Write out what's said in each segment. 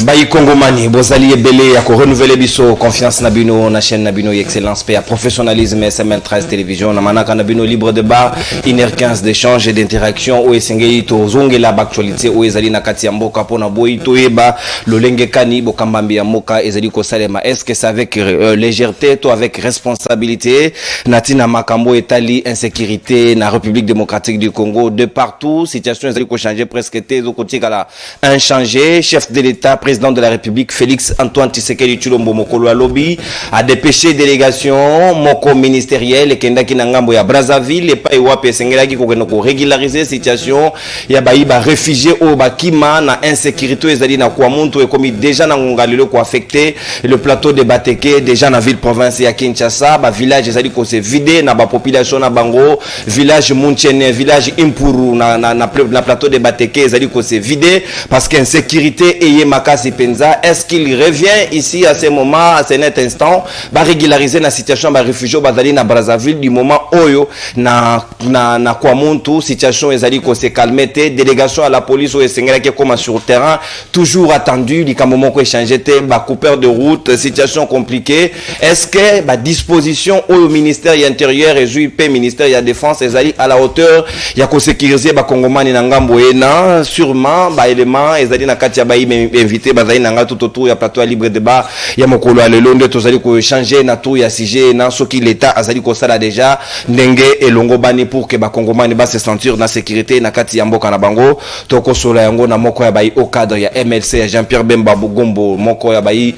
Bayi Kongomani, Bozali Ebele, à renouveler biso confiance Nabino, na chaîne Nabino, excellence, paix, professionnalisme, SML13 télévision, Namanaka Nabino, libre débat, 1h15 d'échange et d'interaction, où est to zongela actualité, où ezali nakati ya mboka pona boyi toyeba, lolenge kani bokambambi ya mboka ezali ko salema. Est-ce que c'est avec légèreté, toi avec responsabilité, natina makambo etali insécurité na République démocratique du Congo, de partout, situation ezali ko changer presque té zo kotika la inchangé, chef de l'État, président de la République Félix Antoine Tshisekedi Tshilombo Mokolo Alobi a dépêché délégation moko ministérielle et kendaki na ngambo ya Brazzaville et pa iwape sengelaki ko régulariser situation ya ba réfugiés au bakima na insécurité ezali na kwa muntu et comme déjà na ngalelo ko affecté le plateau de Bateke déjà na ville province ya Kinshasa ba village ezali ko se vider na ba population na bango village Munchene village Impuru na plateau de Bateke ezali ko se vider parce que insécurité et makasi penza. Est-ce qu'il revient ici à ce moment, à cet instant, ba régulariser la situation ba réfugiés bazali na Brazzaville du moment oyo na kwa muntu situation ezali ko se calmer té délégation à la police ou esengela qui comme sur terrain toujours attendu likambo moko échanger té ba coupeur de route situation compliquée. Est-ce que ba disposition au ministère intérieur et JP ministère de la défense ezali à la hauteur ya ko sécuriser ba kongomani na ngambo ena sûrement ba élément ezali na kati ya ba invité bazali nanga tout autour ya plateau libre débat ya mokolo alelo nde tozali ko changer na tout ya sujet na soki l'état azali ko sala déjà ndenge elongo bani pour que ba kongomani ba se sentir na sécurité na kati ya mboka na bango toko sola yango na moko ya bai au cadre ya MLC ya Jean-Pierre Bemba Bugombo moko ya bai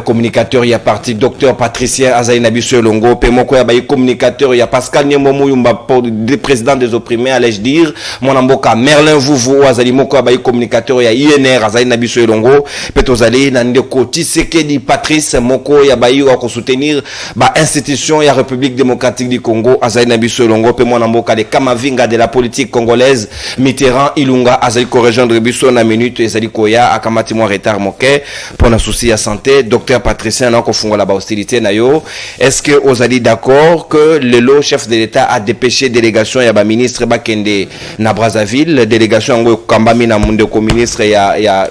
communicateur ya parti docteur Patricien azali na biso elongo pe moko ya bai communicateur ya Pascal Nyemomu Yumba président des opprimés allais-je dire mon mboka Merlin Vuvu azali moko ya bai communicateur ya INR azali na biso elongo petozali na ndeko Tshisekedi Patrice moko ya bayi wa ko soutenir ba institution ya République démocratique du Congo azali na biso longo pe mwana mboka de Kamavinga de la politique congolaise Mitterrand Ilunga azali ko rejoindre biso na minute ezali ko ya akamati mo retard moke pour na souci ya santé docteur Patricien na ko fungola ba hostilité na yo. Est-ce que ozali d'accord que le chef de l'État a dépêché délégation ya ba ministre ba kende na Brazzaville délégation ngo kambami na ndeko ministre ya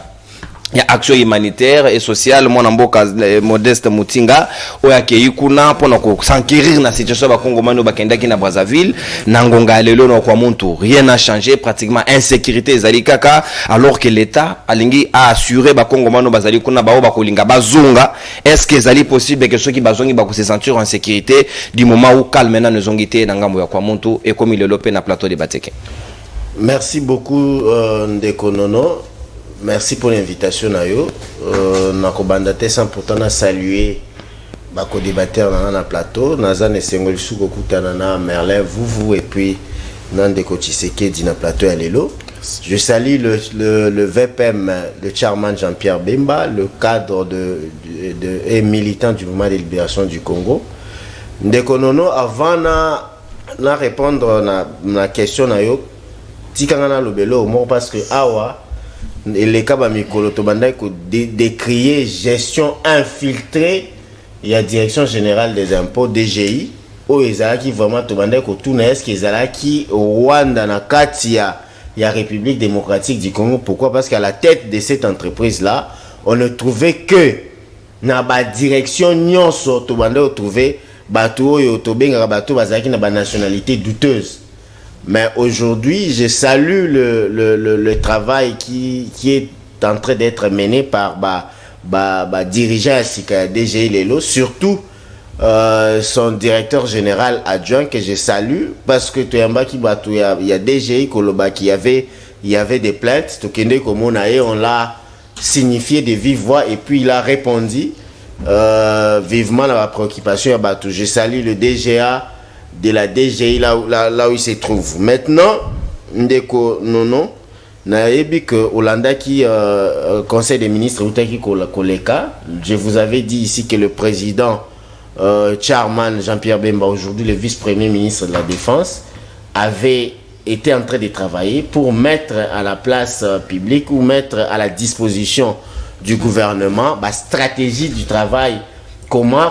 action humanitaire et sociale mon mboka Modeste Mutinga oya keikuna pona ko s'enquérir na situation ba Kongomano bakendaki na Brazzaville na ngonga lelo no kwa muntu rien n'a changé pratiquement insécurité ezali kaka alors que l'état alingi a assuré ba Kongomano bazali kuna ba kolinga bazunga. Est-ce que ezali possible que ceux qui bazongi ba ko se sentir en sécurité du moment où calme na nzongité na ngambo ya kwa muntu et comme il le lopé na plateau de Bateke? Merci beaucoup Ndeko Nono. Merci pour l'invitation Nayo. Nakobandate sans pourtant saluer bako débatteur dans le plateau. Nazan et Sengol Sugoku Tanana Merlin vous et puis Nandeko Tshisekedi na plateau à Lelo. Je salue le VPM, le chairman Jean-Pierre Bemba, le cadre et militant du mouvement de libération du Congo. Ndeko Nono avant na répondre na question Nayo. Tikangana lobelo mo parce que awa et les cas mikolo to bandai ko décrier gestion infiltrée et la direction générale des impôts DGI o ezalaki vraiment to bandai ko tuna est-ce que ezalaki Rwanda na kati ya République démocratique du Congo. Pourquoi? Parce qu'à la tête de cette entreprise là on ne trouvait que na ba direction nyonso to bandai trouver bato oyo to benga bato bazalaki na ba nationalité douteuse. Mais aujourd'hui, je salue le travail qui est en train d'être mené par dirigeant à DGI Lelo, surtout son directeur général adjoint que je salue parce que il y a DGI Koloba qui il y avait des plaintes, on l'a signifié de vive voix et puis il a répondu vivement à la préoccupation. Je salue le DGA de la DGI là où il se trouve. Maintenant, Ndeko Nono, naebi que Hollanda qui conseil des ministres Outaki Koleka, je vous avais dit ici que le président chairman Jean-Pierre Bemba, aujourd'hui le vice-premier ministre de la Défense, avait été en train de travailler pour mettre à la place publique ou mettre à la disposition du gouvernement la stratégie du travail. Comment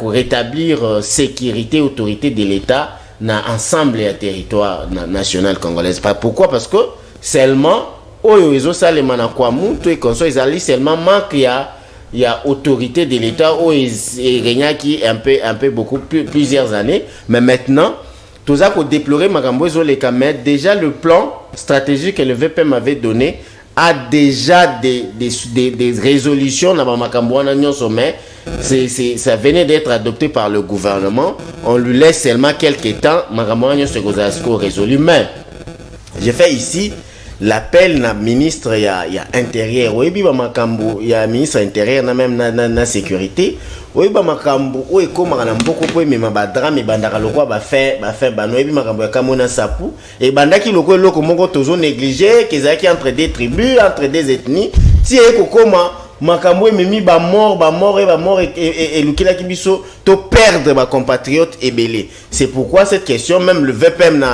rétablir sécurité, autorité de l'État dans l'ensemble du territoire national congolais. Pourquoi? Parce que seulement oyo ezo salema na kwa mutu et consort ezali seulement manque il y a autorité de l'État où il régna qui un peu beaucoup plusieurs années, mais maintenant tout ça qu'on déplorer makambo les caméras déjà le plan stratégique que le VPM avait donné a déjà des résolutions dans makambo na sommet. Ça venait d'être adopté par le gouvernement. On lui laisse seulement quelques temps makambo na se résolu. Mais j'ai fait ici l'appel na ministre il y a intérieur oui bi ba makambo il y a ministre intérieur na même na sécurité oui ba makambo o ekoma na mboko po mema ba drame bandaka lokwa ba fait ba no bi makambo ya kamona sapu et bandaki lokwa loko moko tozo négliger que zaki entre des tribus entre des ethnies ti eko koma makambo memi ba mort et lukila kibiso to perdre ba compatriotes ebelé. C'est pourquoi cette question même le VPM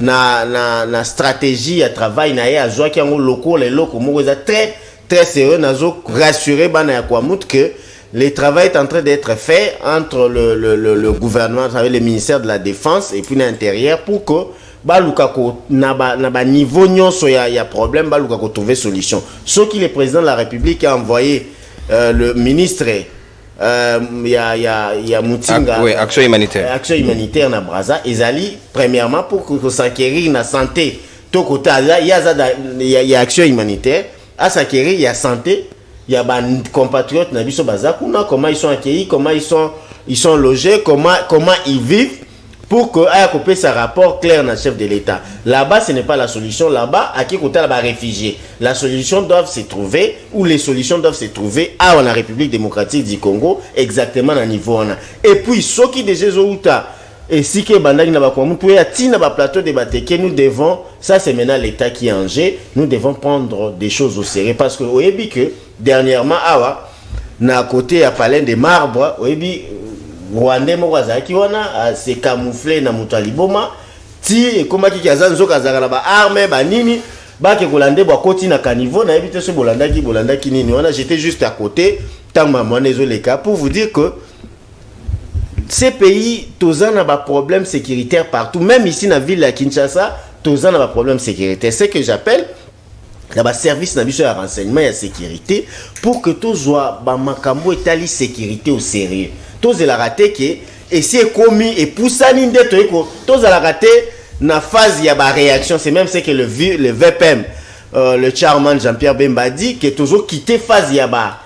na stratégie à travail na ya joa ki ngo loko les loko mo très très sérieux nazo rassurer bana ya Kwamut que le travail est en train d'être fait entre le gouvernement à travers le ministère de la Défense et puis l'intérieur pour que balukako na ba niveau nyonso ya problème balukako trouver solution. Ce qui le président de la République a envoyé le ministre il y a Mutinga action humanitaire na Braza ezali premièrement pour que s'acquérir na santé to kota il y a action humanitaire à s'acquérir il y a santé il y a ba compatriotes na biso bazakuna comment ils sont accueillis comment ils sont logés comment ils vivent pour que aya copier sa rapport clair na chef de l'État. Là-bas ce n'est pas la solution, là-bas à qui côté là-bas réfugiés. La solution doivent se trouver ou les solutions doivent se trouver à la République démocratique du Congo exactement à niveau on a. Et puis ceux qui déjà outa et si que bandaki na ba kwa mutu ya tina ba plateau de bateke nous devons ça c'est maintenant l'État qui est en jeu, nous devons prendre des choses au sérieux parce que oyebi que dernièrement awa na côté à Palais des Marbres oyebi Rwandais mokaza ki wana se camoufler na mutali boma ti e koma ki kazanzo kazaka na ba arme ba nini ba ke kolande ba koti na caniveau na ebite ce bolandaki nini wana j'étais juste à côté tant maman les cas pour vous dire que ces pays tozan na ba problème sécuritaire partout même ici na ville de Kinshasa tozan na ba problème sécuritaire c'est que j'appelle la service na biso ya renseignement et sécurité pour que tous soit ba makambo etali sécurité au sérieux tous la raté que et c'est commis et poussani ndeto eko tous la raté na phase ya ba réaction c'est même ce que le VPM le chairman Jean-Pierre Bemba dit que toujours quitter phase ya ba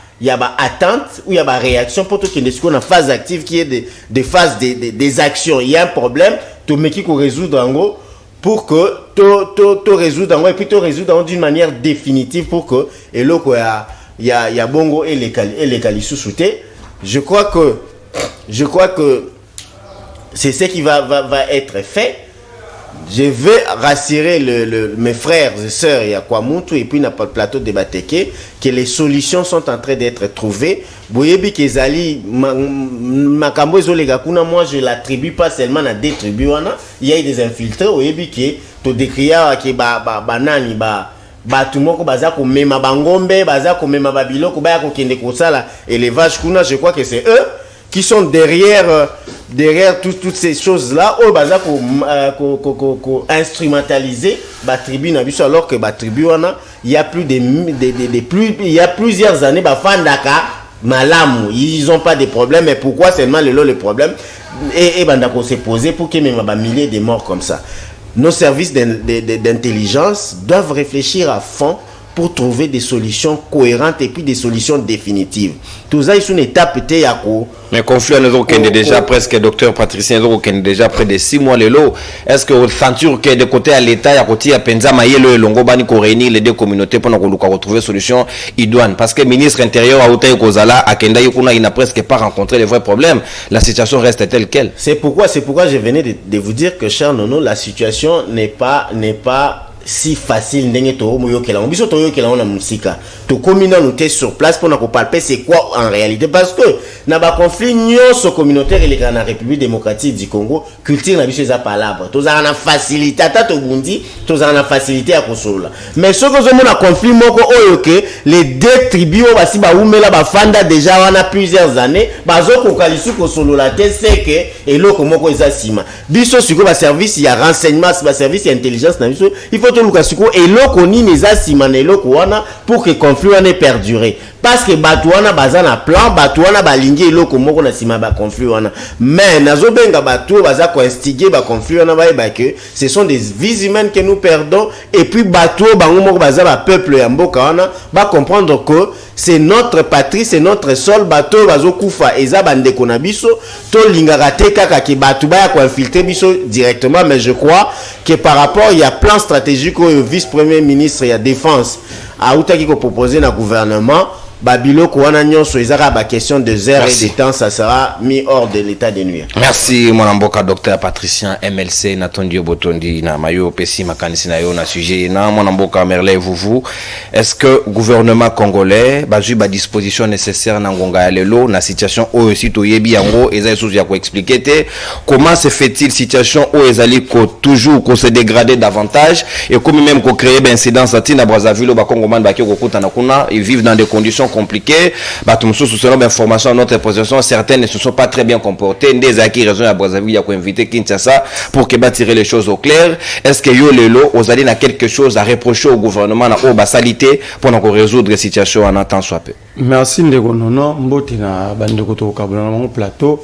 attente ou ya ba réaction pour tout que na phase active qui est des phases des actions il y a un problème to meki ko résoudre en gros pour que to résoudre en gros et puis to résoudre d'une manière définitive pour que et là il y a bongo et les kalisou souté. Je crois que c'est ce qui va être fait. Je vais rassurer mes frères et sœurs et à Kwamutu et puis n'a pas le plateau de Bateke que les solutions sont en train d'être trouvées. Boyebi Kezali makambo ezolega kuna moi je l'attribue pas seulement à des tribus il y a des infiltrés boyebi ke to décrire que banani batu moko baza ko mema bangombe baza ko mema babiloko ba ko kende ko sala élevage kuna je crois que c'est eux qui sont derrière toutes ces choses là au baza ko instrumentaliser ba tribu na biso alors que ba tribu wana il y a il y a plusieurs années ba fandaka malamu ils ont pas de problème mais pourquoi seulement le problème et bandako se poser pour que même ba milliers de morts comme ça. Nos services d'intelligence doivent réfléchir à fond pour trouver des solutions cohérentes et puis des solutions définitives. Tout ça, c'est une étape mais conflit nous avons déjà presque docteur Patricien nous avons déjà près de 6 mois le lot. Est-ce que vous sentez que de côté à l'État à côté à Penza Mayelo et Longo bani ko réunir les deux communautés pour nous retrouver solution idoine parce que ministre intérieur à Otaï Kozala à Kenda Yukuna il n'a presque pas rencontré les vrais problèmes. La situation reste telle quelle. C'est pourquoi je venais de vous dire que cher Nono la situation n'est pas si facile ndenge to moyokela biso to yokela on na musika to komina nous té sur place pour na ko palper c'est quoi en réalité parce que na ba conflit nyonso communautaire et la République démocratique du Congo culture na biso za palabre to za na facilité ata to bundi to za na facilité à kosola mais ce que zo mona conflit moko oyoke les deux tribus basi ba umela ba fanda déjà wana plusieurs années bazo ko kalisu ko solola te c'est que eloko moko eza sima biso siko ba service ya renseignement ba service ya intelligence na biso il faut to lukasiko eloko ni neza simana eloko wana pour que conflit wana perdure parce que batuana bazana plan batuana balingi eloko moko na sima ba conflit wana mais nazo benga batu baza ko instiguer ba conflit wana ba que ce sont des vies humaines que nous perdons et puis batu bango moko baza ba peuple ya mboka wana ba comprendre que c'est notre patrie c'est notre sol bato bazo kufa eza bandeko na biso to lingaka te kaka ki batu ba ko infiltrer biso directement mais je crois que par rapport il y a plan stratégique au vice-premier ministre et à défense a outaki ko proposer na gouvernement Babilo Kouana Nyonso ezaka ba question de heures et de temps ça sera mis hors de l'état de nuire. Merci mon amboka docteur Patricien MLC Natondio Botondi na mayo pesi makanisi na yo na sujet na mon amboka Merle vous est-ce que gouvernement congolais bazui ba disposition nécessaire na ngonga ya lelo na situation o aussi to yebi yango eza sous ya ko expliquer te comment se fait-il situation o ezali ko toujours ko se dégrader davantage et comme même ko créer ben incidence atina Brazzaville ba Congoman ba ki ko kutana kuna ils vivent dans des conditions compliquées selon l'information à notre possession certaines ne se sont pas très bien comportées des acquis raison à Brazzaville a invité Kinshasa pour que tirer les choses au clair est-ce que yo lelo osali na quelque chose à reprocher au gouvernement na o basalité pour résoudre la situation en temps soit peu. Merci ndeko nono mboti na bandeko to kabula na plateau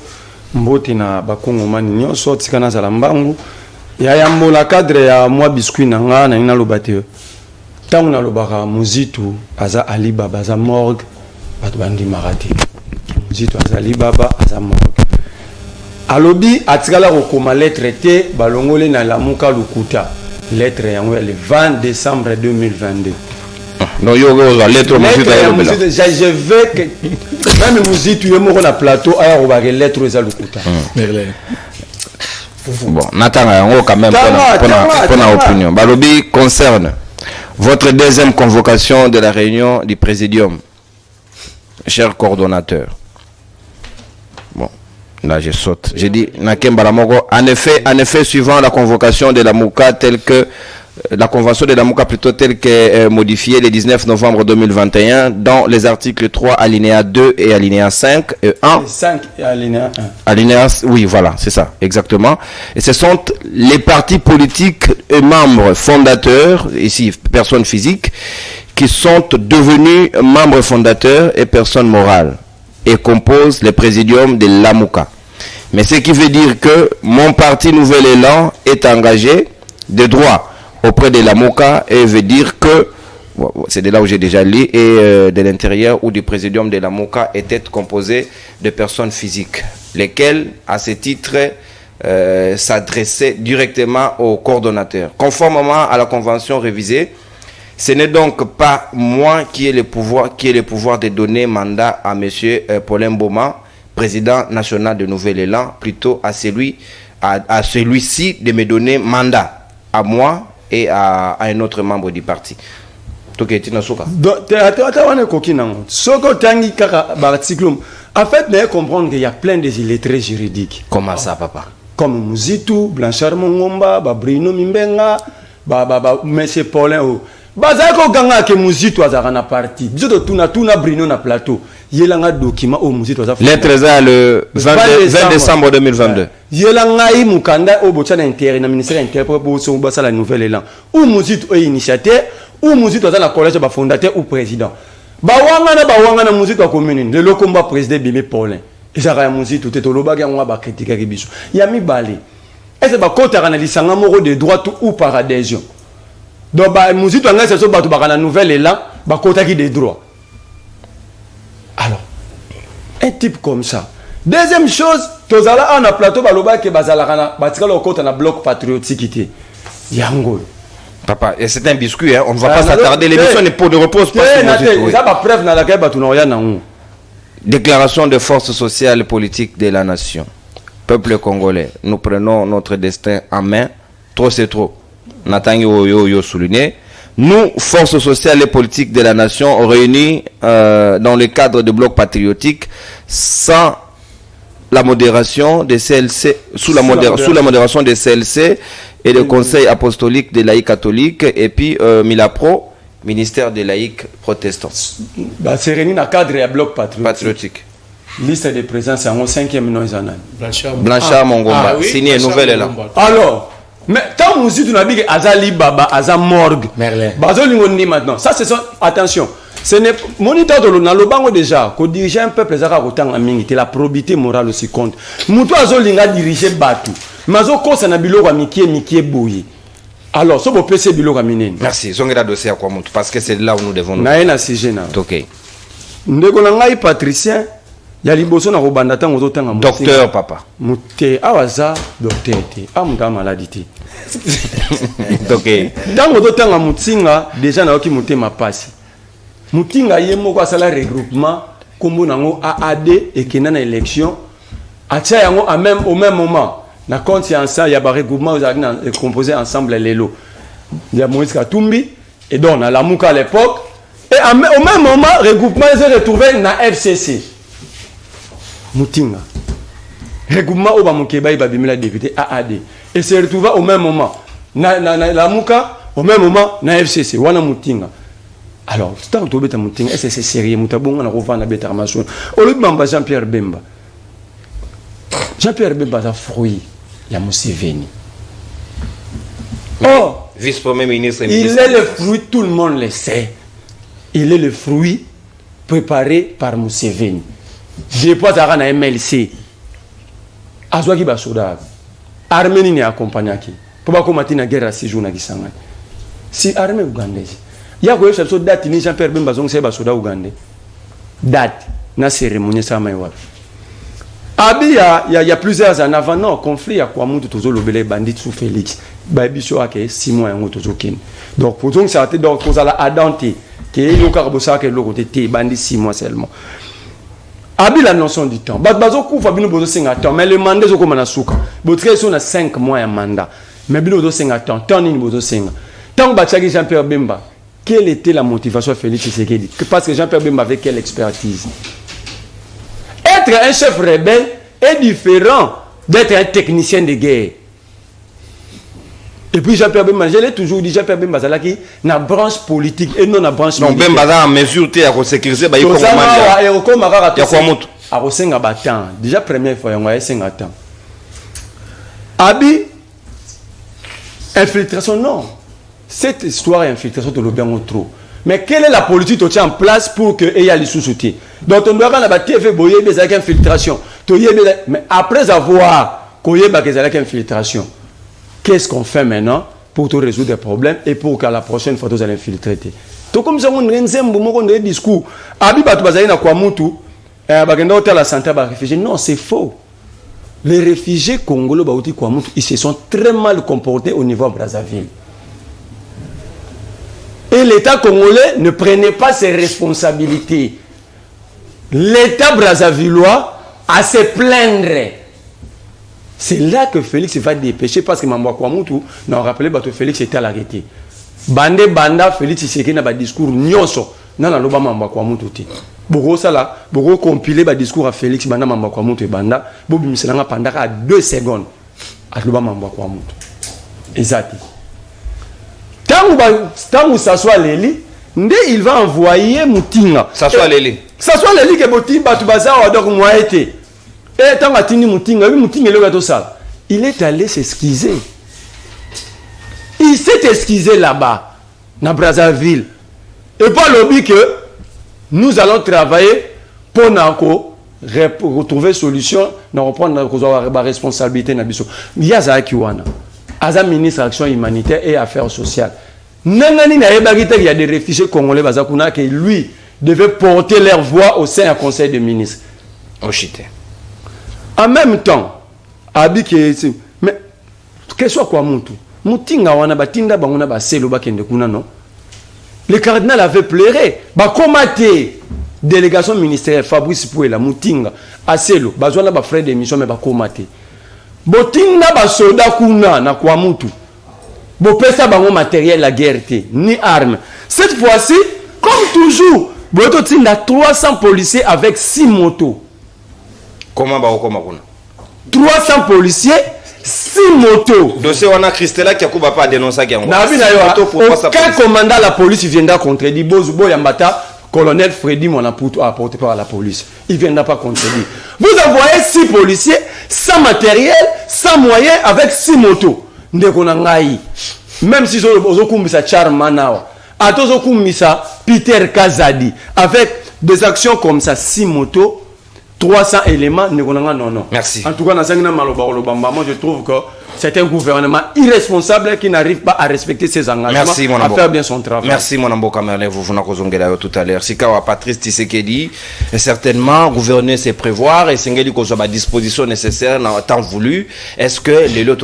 mboti na bakongomani nyonso tikana za lambangu ya yambola cadre ya moi biscuit na nga na ina lobate tangu na lobaka muzitu aza Ali Baba aza morgue batu bandi marati muzitu aza Ali Baba aza morgue alobi atikala ko koma lettre te balongole na lamuka lukuta lettre yango le 20 décembre 2022 non yo la lettre muzitu je veux que même muzitu yemo na plateau aya ko ba lettre eza lukuta bon natanga yango quand même pour na opinion balobi concerne votre deuxième convocation de la réunion du Présidium, cher coordonnateur. Bon, là je saute. J'ai dit, en effet, suivant la convocation de la MOUCA telle que la convention de la MOUCA plutôt telle que modifiée le 19 novembre 2021 dans les articles 3 alinéa 2 et alinéa 5 et 1. 5 et alinéa 1. Alinéa, oui, voilà, c'est ça, exactement. Et ce sont les partis politiques et membres fondateurs, ici personnes physiques, qui sont devenus membres fondateurs et personnes morales et composent le présidium de la MOUCA. Mais ce qui veut dire que mon parti Nouvel Élan est engagé de droit auprès de la MOUCA et veut dire que c'est de là où j'ai déjà lu et de l'intérieur où du présidium de la MOUCA était composé de personnes physiques lesquelles à ce titre s'adressaient directement au coordonnateur conformément à la convention révisée. Ce n'est donc pas moi qui ai le pouvoir de donner mandat à monsieur Paulin Boma, président national de Nouvel Élan, plutôt à celui-ci de me donner mandat à moi et à un autre membre du parti. En fait, il faut comprendre qu'il y a plein de illettrés juridiques. Comment ça, papa? Comme Mouzitou, Blanchard Mongomba, Bruno Mimbenga, M. Paulin. Bazako ganga ke Mouzitou azarana parti. Biso tuna Bruno na plateau. Yelanga document au Mouzitou azafuna. Lettre za le 20 décembre 2022. Yelanga i mukanda au bocha na intérêt na ministère intérieur pour so basa la Nouvel Élan. Ou Mouzitou est initiateur, ou Mouzitou azana collège ba fondateur ou président. Bawanga na Mouzitou a commune. Le lokomba président Bébé Paulin. Ezaka ya Mouzitou te toloba ga ngwa ba critiquer biso. Ya mi balé. Est-ce ba kota kana lisanga moko de droite ou par adhésion. Donc, Mouzitou anga se so batu bakana Nouvel Élan, bakota qui des droits. Alors, un type comme ça. Deuxième chose, tozala on a plateau baloba ke bazala kana batika lo kota na bloc patriotique yango. Papa, et c'est un biscuit hein, on ne va pas s'attarder, l'émission n'est pas de repose pas sur Mouzitou. Ça va preuve na la kay batu na yana ngo. Déclaration de force sociale et politique de la nation. Peuple congolais, nous prenons notre destin en main. Trop c'est trop. Natangi souligné. Nous, forces sociales et politiques de la nation, réunis dans le cadre de blocs patriotiques, sans la modération des CLC, sous la modération des CLC et le Conseil apostolique des laïcs catholiques, et puis Milapro, ministère des laïcs protestants. C'est réuni dans le cadre de bloc patriotique. Liste de présence en 5e nom. Blanchard Mongomba, signé Nouvel Élan. Alors, Mais tant que tu n'as dit que Azali Baba, Azam Morgue, Merlin. Bazolingo ni maintenant. Ça, c'est ça. Attention. Ce n'est moniteur de l'on bango déjà. Qu'on dirige un peuple, ça autant en mingi. La probité morale aussi compte. Moutou Azolinga diriger Batu. Mazo Kosa na biloko mikie bouilli. Alors, ce beau PC biloko minen. Merci. Zongera dossier à quoi monte parce que c'est là où nous devons nous. Naena sujet na. OK. Ndeko na ngai Patricien. Ya liboso na robanda tango zotanga mo. Docteur papa. Muté awaza docteur te. Amuta maladie. OK. Tango zotanga mutsinga déjà na oki mutema pasi. Mutinga yemo kwa sala regroupement kombo nango AAD et kena na élection. Atia yango au même moment. Na conscience ya ba regroupement composé ensemble lelo. Il y a Moïse Katumbi et donc na Lamuka à l'époque et au même moment regroupement s'est retrouvé na FCC. Mutinga. Regroupement au Bamukeba iba bimela député AAD et s'est retrouvé au même moment na Lamuka au même moment na FCC wana Mutinga. Alors, c'est un peu de Mutinga, c'est sérieux, Mutabonga na revendre la bête armation. Au lieu de Jean-Pierre Bemba. Jean-Pierre Bemba a fruit. Il y a Museveni. Oh, Vice-premier ministre. Il est le fruit, tout le monde le sait. Il est le fruit préparé par Museveni. Je pas à la MLC. Azwaki Basoda. Arménie n'est accompagné. Pour pas combattre la guerre à 6 jours. Si armée ougandaise. Il y a quoi cette date ni Jean-Pierre Bemba zong c'est Basoda ougandais. Date na cérémonie ça maïwa. Abi il y a plusieurs années avant non conflit à quoi monte toujours le belé bandit sous Félix. Baby so ake 6 mois en toujours kin. Donc pour donc ça a été donc pour la adante que le carbosa que le côté té bandit 6 mois seulement. Abi la notion du temps. Bazo kufa bino bozo singa temps mais le mandat zo comme na suka. Botre so na 5 mois en mandat. Mais bino bozo singa temps ni bozo singa. Tant que Jean-Pierre Bemba, quelle était la motivation de Félix Tshisekedi? Parce que Jean-Pierre Bemba avait quelle expertise? Être un chef rebelle est différent d'être un technicien de guerre. Et puis Jean-Pierre Bemba, je l'ai toujours dit, Jean-Pierre Bemba, c'est là qui na branche politique et non na branche militaire. Non, Bemba en mesure de sécuriser, il déjà première fois, il y a 5 ans. Abi, infiltration, non. Cette histoire d'infiltration de l'Obéon trop. Mais quelle est la politique qui est en place pour qu'il y ait les sous-soutiens? Donc on doit avoir la TV boyer des infiltrations. Mais après avoir qu'il y ait des infiltrations, qu'est-ce qu'on fait maintenant pour résoudre des problèmes et pour qu'à la prochaine fois, vous allez infiltrer? Tout comme ça, on a un discours. Abi Batoubazaï na Kwamutu, la santé des réfugiés. Non, c'est faux. Les réfugiés congolais, ils se sont très mal comportés au niveau de Brazzaville. Et l'État congolais ne prenait pas ses responsabilités. L'État brazzavillois a se plaindre. C'est là que Félix va dépêcher parce que Mamba Kwamutu n'a rappelé que Félix était à l'arrêté. Bande Banda, Félix Tshisekedi n'a pas de discours nyonso. Non, non, non, Mamba Kwamutu. Boko sala, boko compiler ba discours à Félix Banda Mamba Kwamutu et Banda. Bobi miselanga pendant 2 secondes. À l'Oba Mamba Kwamutu. Exact. Tant que ça soit Léli, il va envoyer Moutinga. Ça soit Léli. Ça soit Léli que Moutinga, tu vas avoir donc moi été. Et tant que Moutinga, Moutinga est tout ça. Il est allé s'excuser. Il s'est excusé là-bas, dans Brazzaville. Et pas lobby que nous allons travailler pour retrouver solution, pour reprendre la responsabilité. Il y a ça qui est Aza ministre Action humanitaire et affaires sociales. Nangani na yebagita il y a des réfugiés congolais bazakuna que lui devait porter leur voix au sein du conseil des ministres. En même temps, abi que mais que soit quoi mutu. Mutinga wana batinda banguna ba selo bakende kuna non. Le cardinal avait pleuré. Ba komate délégation ministérielle Fabrice Pouela Mutinga aselo bazwana ba frère d'émission mais ba komate. Botinda ba soda kuna na kwa mutu. Bopesa bango matériel la guerre ni armes. Cette fois-ci, comme toujours, bototinda 300 policiers avec 6 motos. Comment ba okoma kuna? 300 policiers, 6 motos. Dossier wana Christella qui a pas dénoncer qui na aucun commandant de la police viendra contredire Bozubo Yambata. Colonel Freddy Monaputo a apporté par la police. Il ne viendra pas contredire. Vous envoyez 6 policiers sans matériel, sans moyens, avec 6 motos. ndeko na ngai même si ozokumbisa Charles Nawa atozokumbisa Peter Kazadi avec des actions comme ça 6 motos 300 éléments ndeko na nga non. Merci. En tout cas, moi je trouve que c'est un gouvernement irresponsable qui n'arrive pas à respecter ses engagements, à faire bien son travail. Merci mon ambo Kamerlin, vous n'avez pas tout à l'heure. Sikawa Patrice Tshisekedi, certainement gouverner c'est prévoir et Sengeli qu'on soit à disposition nécessaire dans le temps voulu. Est-ce que les lots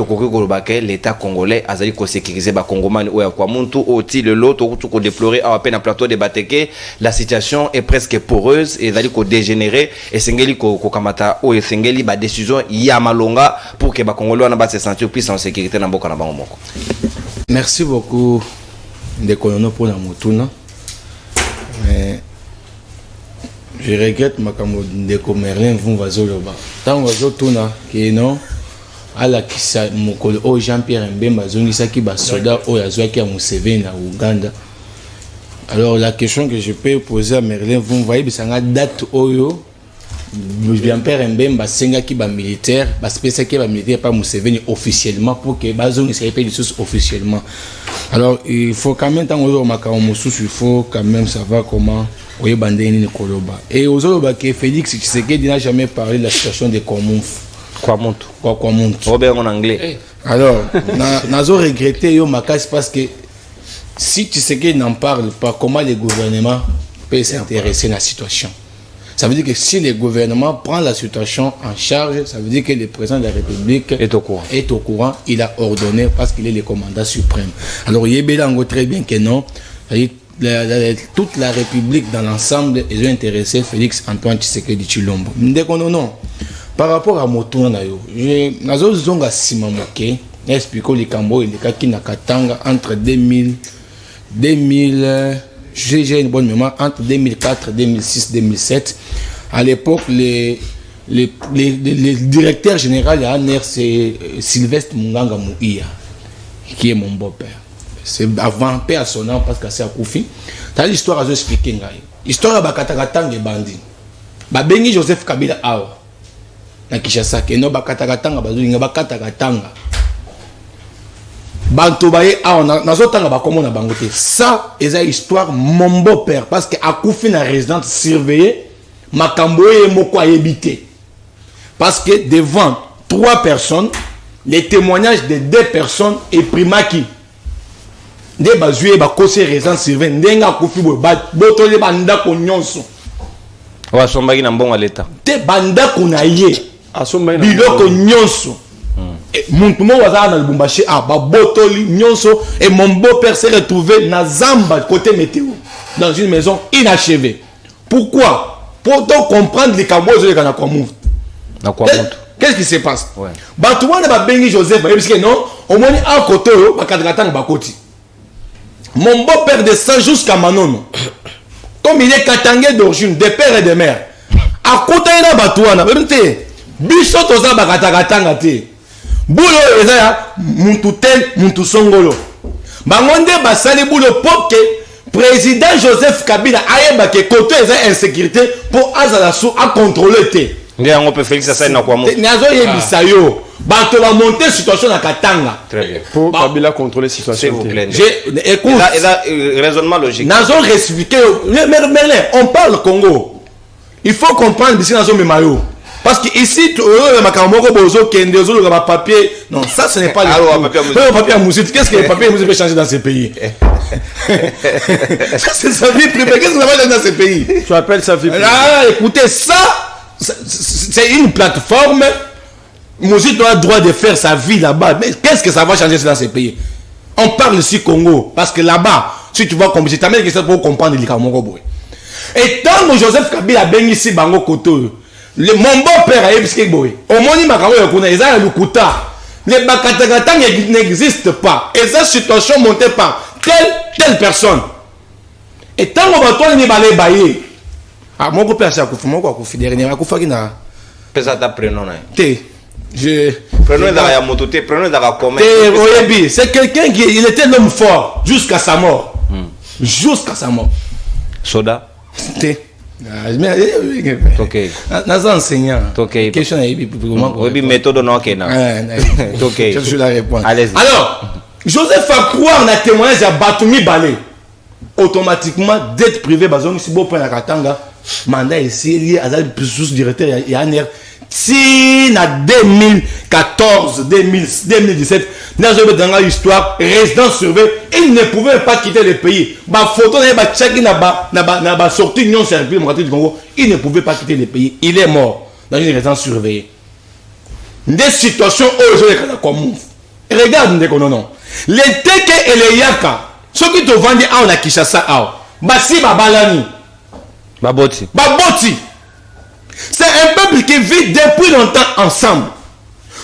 l'État congolais a sécurisé ba Congoman ou à Muntu aussi le lot qu'on déplorer à peine un plateau de Bateke, la situation est presque poreuse et d'aller qu'on dégénérer et Sengeli qu'on kamata ou Sengeli ba décision yamalonga pour que ba Congolais na ba se sentir plus en sécurité dans Boka na bango moko. Merci beaucoup de Konono pour la motuna. Mais je regrette ma de Merlin vont vazoloba. Tant vazotuna qui non à la kisa mokolo o Jean-Pierre Mbemba zongisa ki ba soda o yazwa ki a Museveni na Uganda. Alors la question que je peux poser à Merlin vont voyez bisanga date oyo Jean-Pierre Mbemba senga ki ba militaire ba spécial ki ba militaire pas Museveni officiellement pour que bazong ça paye des choses officiellement. Alors il faut quand même tant aux makao mususu il faut quand même savoir comment oye bandeni ni koloba et aux autres que Félix Tshisekedi n'a jamais parlé de la situation de Kwamuntu Robert en anglais. Alors nazo regretter yo makasi parce que si Tshisekedi n'en parle pas, comment les gouvernements peuvent s'intéresser à la situation? Ça veut dire que si le gouvernement prend la situation en charge, ça veut dire que le président de la République est au courant, il a ordonné parce qu'il est le commandant suprême. Alors, Yébelango très bien que non. Toute la République dans l'ensemble est intéressée Félix Antoine Tshisekedi Tshilombo. Non. Par rapport à Motuna, je zonga simamoke, expliquons les Cambo et les Kakina Katanga entre 2000, j'ai une bonne mémoire, entre 2004, 2006, 2007. À l'époque, le directeur général de l'ANR, c'est Sylvestre Munganga Mouia, qui est mon beau-père. C'est avant, paix à son nom, parce que c'est à Koufi. T'as l'histoire à expliquer. L'histoire de Bakatagatang et Bandi. Babengi Joseph Kabila Awa. Na Kishasa, et non Bakatagatanga, Bakatagatanga. Bantobaye a on a zotanga ba comment on a bangoté ça est une histoire mon beau-père parce que Akoufi na résidente surveillée makamboye moko habité parce que devant 3 personnes les témoignages de 2 personnes et primaki de bazué ba kose résidence surveillée ndenga Akoufi bo botole banda ko nyonso wa sombaki na mbongo l'état te banda ko na ye asomba biloko nyonso mon waza na Lubumbashi a ba botoli nyonso et mon beau-père s'est retrouvé na Zamba côté météo dans une maison inachevée. Pourquoi? Pour donc comprendre les Cambodges de Kanakomou. Qu'est-ce qui se passe? Ouais. Batouane ba bengi Joseph parce que non, au moins à côté ba kadratang ba koti. Mon beau-père descend jusqu'à Manono. Comme il est katangé d'origine de père et de mère. À côté na Batouane, même té biso toza ba kadratanga té. Boulot ezaya muntu tel muntu songolo bangonde basali boulot pour que président Joseph Kabila ayeba que côté ezaya insécurité pour azala sou à contrôler té ndia on peut Félix ça na kwa mo nazo yebisa yo bato ba monter situation na Katanga très bien pour Kabila contrôler situation s'il vous plaît écoute là raisonnement logique nazo expliquer Merlin on parle Congo il faut comprendre ici nazo memayo. Parce que ici, papier, non, ça ce n'est pas le papier à musique. Qu'est-ce que le papier à musique peut changer dans ces pays? C'est sa vie privée. Qu'est-ce que ça va changer dans ces pays? Tu appelles sa vie privée? Ah, écoutez, ça, c'est une plateforme. Musique doit le droit de faire sa vie là-bas. Mais qu'est-ce que ça va changer dans ces pays? On parle ici Congo. Parce que là-bas, si tu vois comme c'est ta mère qui sait pour comprendre les Camerounais. Et tant que Joseph Kabila a béni ici, Bango Koto. Mon beau-père a ébisqué boy. Au moins, il m'a dit que les Lukuta. Les Bakatagatang n'existent pas. Et cette situation montée par telle personne. Et tant qu'on va toi, il va aller bailler. Ah, mon beau-père, c'est à Koufi. Mon Koufi, dernier, à Koufi, n'a. Pesa ta prénom. Prenons la moto, prenons la commun. C'est quelqu'un qui il était l'homme fort jusqu'à sa mort. Jusqu'à sa mort. Soda. Ok. Nas enseignant. Ok. Question Oui, méthode non kena. Ok. Je suis la réponse. Allez-y. Alors, Joseph a croire dans témoignage à Batumi Balé. Automatiquement, dette privée, bazong si beau point la katanga, mandat ici lié à la directeur il y a un air. Si na 2014, 2017, dans une histoire, résident surveillé, il ne pouvait pas quitter le pays. Ba photo na tchaki na ba sorti Union Service démocratique du Congo, il ne pouvait pas quitter le pays. Il est mort dans une résidence surveillée. Des situations où les gens comme regarde non. Les Teke et les Yaka, ceux qui te vendent à la Kishasa, Basi Babalani, Baboti. C'est un peuple qui vit depuis longtemps ensemble.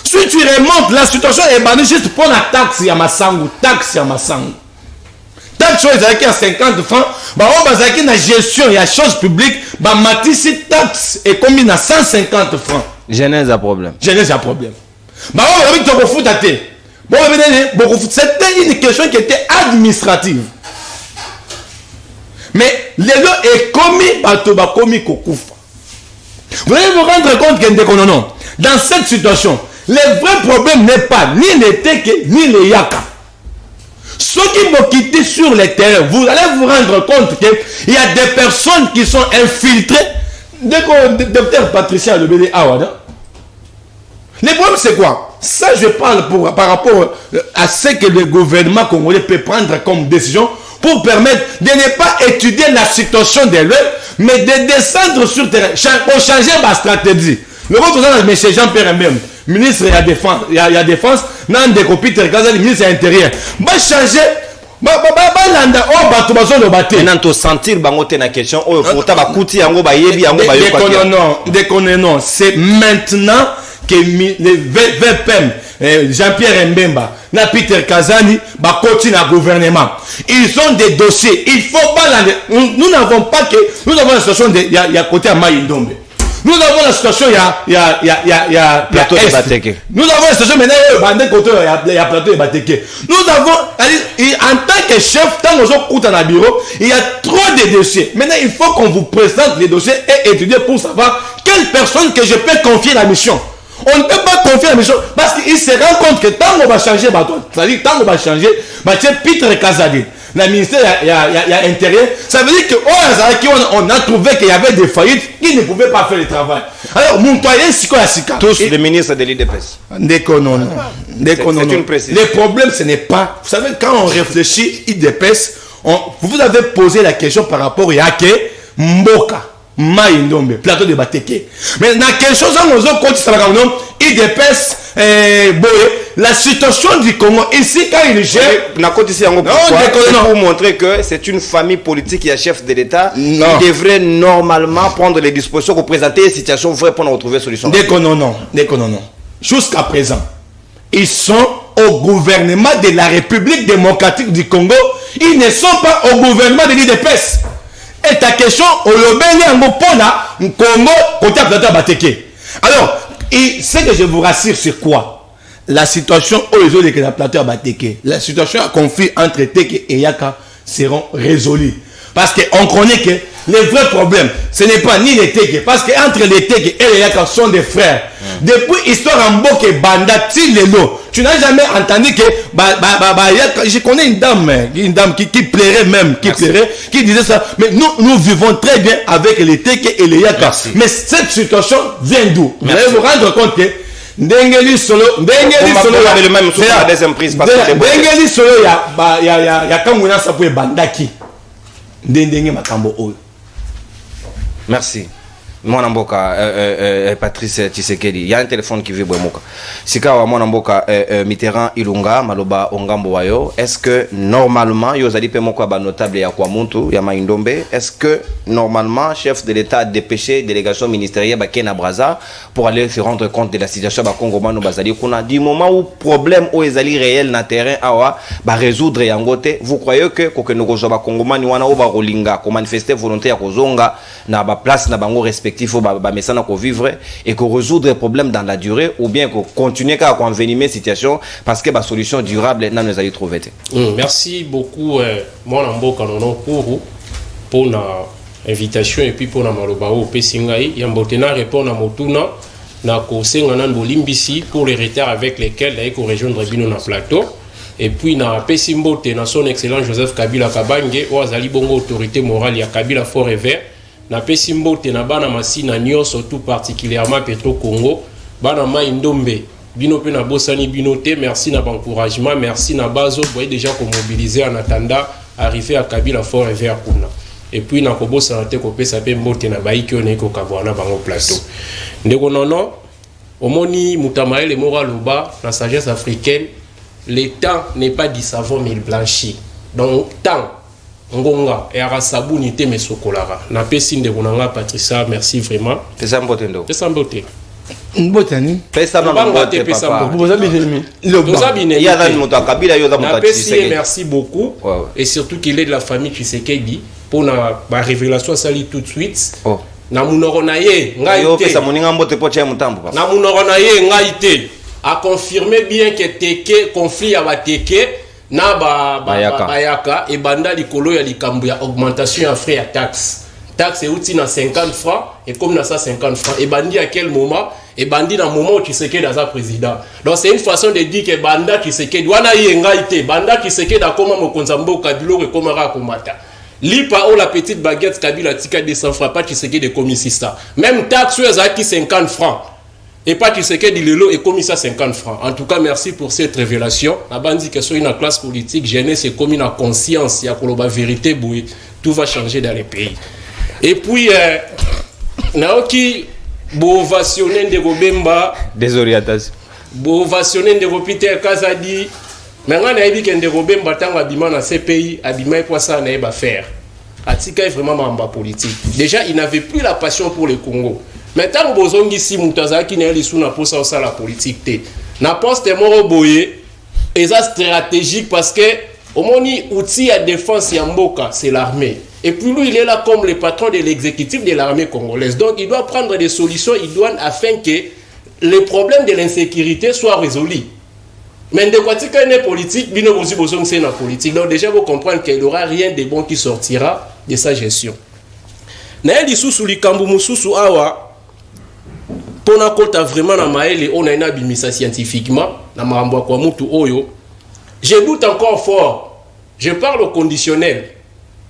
Si tu remontes, la situation est bannie juste pour la taxe à Massangu. Taxe est à 50 francs. On va la gestion et la chose publique. Matisse taxe est combien à 150 francs. Genèse a problème. C'était une question qui était administrative. Mais les lois est commis Kokoufa. Vous allez vous rendre compte que non. Dans cette situation, le vrai problème n'est pas ni les Teke ni les Yaka. Ceux qui vont quitter sur le terrain, vous allez vous rendre compte qu'il y a des personnes qui sont infiltrées. Dès que docteur Patricia le BD Awada. Le problème c'est quoi? Ça je parle par rapport à ce que le gouvernement congolais peut prendre comme décision pour permettre de ne pas étudier la situation de l'œuvre, mais de descendre sur le terrain, pour changer ma stratégie. Le vote de M. Jean-Pierre Mbem, ministre de la Défense, nan de Peter Kazali, ministre de l'Intérieur, va changer. Maintenant, tu sentir la question, non, c'est maintenant que le VPM, Jean-Pierre Mbemba, na Peter Kazani, continue à gouvernement. Ils ont des dossiers. Il faut pas nous n'avons pas que nous avons la situation de il y a côté à Maïndombe. Nous avons la situation il y a plateau de Bateke. Nous avons la situation maintenant il y a plateau de Bateke. Nous avons en tant que chef tant dans bureau, il y a trop de dossiers. Maintenant il faut qu'on vous présente les dossiers et étudier pour savoir quelle personne que je peux confier la mission. On ne peut pas confier la mission parce qu'il se rend compte que tant qu'on va changer, c'est-à-dire tant qu'on va changer, Peter Kazadi, le ministère il y a intérieur, ça veut dire qu'on a trouvé qu'il y avait des faillites qui ne pouvaient pas faire le travail. Alors, tous les ministres de l'IDPS. C'est une précision. Le problème, ce n'est pas. Vous savez, quand on réfléchit IDPS, vous avez posé la question par rapport à Yake Mboka. Maïndombe, plateau de Bateke. Mais dans quelque chose, on continue IDPS, la situation du Congo, ici, quand il gère. Pour montrer que c'est une famille politique qui est chef de l'État, qui devrait normalement prendre les dispositions pour présenter une situation vraie pour retrouver une solution. Non. Jusqu'à présent, ils sont au gouvernement de la République démocratique du Congo. Ils ne sont pas au gouvernement de l'IDPS. Et ta question, au Lobéni en Mopona, Congo, côté à Plateau Bateke. Alors, ce que je vous rassure, c'est quoi? La situation où les autres de la Plateau Bateke, la situation à conflit entre Teke et Yaka seront résolues. Parce qu'on connaît que le vrai problème, ce n'est pas ni les Teke, parce qu'entre les Teke et les Yaka sont des frères. Depuis l'histoire en Boke Banda, Tilelo, tu n'as jamais entendu que je connais une dame qui plairait même, qui disait ça. Mais nous vivons très bien avec les Teke et les Yaka. Merci. Mais cette situation vient d'où? Vous allez vous rendre compte que Ndengeli solo le même sur la deuxième prise parce que Ndengeli solo ya kamuna sapu bandaki. Ndenge makambo oyo. Merci. Mwana mboka Patrice Tshisekedi, il y a un téléphone qui vibre moka. Sikawa mwana mboka Mitterrand Ilunga maloba ongambo wayo. Est-ce que normalement yozali pe moko ba notable ya kwa muntu ya Maïndombe, est-ce que normalement chef de l'État a dépêché délégation ministérielle ba Kena Braza pour aller se rendre compte de la situation ba Congo mano bazali kuna du moment où problème où ezali réel na terrain awa ba résoudre yangote, vous croyez que kokeno ba Congo mani wana o ba rolinga ko manifester volonté ya kozonga na ba place na bango respect il faut vivre et que résoudre les problèmes dans la durée ou bien que continuer à envenimer la situation parce que la solution durable nous allons trouver. Merci beaucoup mon ambo kanono pour invitation et puis pour na maloba o pesingai ya mbotena répondre à motuna na ko sengana bolimbisi pour les retards avec lesquels la ko rejoindre bino na plateau et puis na pesimbote na son excellent Joseph Kabila Kabange o azali bongo autorité morale ya Kabila Fort et Vert na pesimbote na bana masina nyonso tout particulièrement Petro Congo bana mai ndombe bino pe na bosani bino te merci na encouragement merci na bazo boye déjà ko mobiliser en attendant arriver à Kabila Fort et Vert kuna et puis na kobosa na te ko pesa pe mbote na baiki on eko kabwana bango plateau ndeko nono omoni mutamaele moraloba la sagesse africaine le temps n'est pas du savon mais il blanchit donc temps ngonga et arasabuni te mesokolara na pesi ndeko nanga Patricia merci vraiment pesa mbote ndo pesa mbote mbotani pesa mbote papa Boza binemi. il y a dans moto Kabila yo dans moto Tshisekedi merci beaucoup et surtout qu'il est de la famille Tshisekedi pour na ba révélation sali tout de suite na munoro na ye ngai yo pesa moninga mbote po cha mutambo na munoro na ye ngai te a confirmé bien que teke conflit ya bateke na bayaka et banda likolo ya likambu ya augmentation ya frais ya taxe outi na 50 francs et comme na ça 50 francs et bandi à quel moment et bandi dans moment où tu sais que dans un président donc c'est une façon de dire que banda tu sais que wana yengaite banda tu sais que da koma mokonza mboka biloko komara komata lipa o la petite baguette Kabila tika 200 francs pas tu sais que de commissaire même taxe qui 50 francs et pas tu sais que du lelo et commis ça 50 francs. En tout cas, merci pour cette révélation. La bande que sur une classe politique, jeunesse et commune à conscience, il y a la vérité, tout va changer dans les pays. Et puis, Naoki, bovationné de Robemba, désorientation. Bovationné de Peter Kazadi, maintenant, on a dit que de Robemba, tant abîmant dans ces pays, abîmant et quoi ça, on a faire. Atika est vraiment membre politique. Déjà, il n'avait plus la passion pour le Congo. Maintenant, bozongi si mutazaki na lisu na posa osa la politique te. Na poste moro boye, eza stratégique parce que au moni outil à défense ya mboka, c'est l'armée. Et puis lui, il est là comme le patron de l'exécutif de l'armée congolaise. Donc il doit prendre des solutions idoines afin que les problèmes de l'insécurité soient résolus. Mais de quoi tika une politique, bino bozi bozongi c'est na politique. Donc déjà vous comprenez qu'il n'y aura rien de bon qui sortira de sa gestion. Na lisu sous likambu mususu awa pour na kota vraiment na maele on a une bimisa scientifiquement na marambo kwa mutu oyo je doute encore fort je parle au conditionnel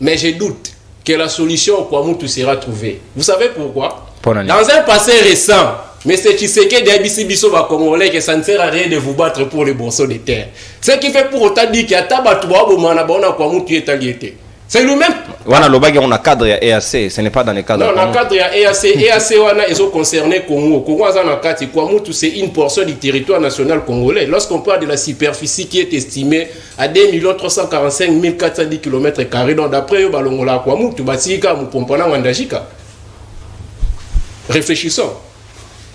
mais je doute que la solution au kwa mutu sera trouvée vous savez pourquoi dans un passé récent mais c'est Tshisekedi d'Abisi biso ba congolais que ça ne sert à rien de vous battre pour les morceaux de terre ce qui fait pour autant dire qu'il y a tabatwa bo mana ba na kwa mutu etaliete c'est lui-même. Wana lobaki on a cadre ya EAC, ce n'est pas dans les cadres. Non, dans le cadre ya EAC, EAC wana ils ont concerné Congo. Congo a na kati kwa mutu c'est une portion du territoire national congolais. Lorsqu'on parle de la superficie qui est estimée à 2 345 410 km², donc d'après yo balongola kwa mutu batika mupompana ngandajika. Réfléchissons.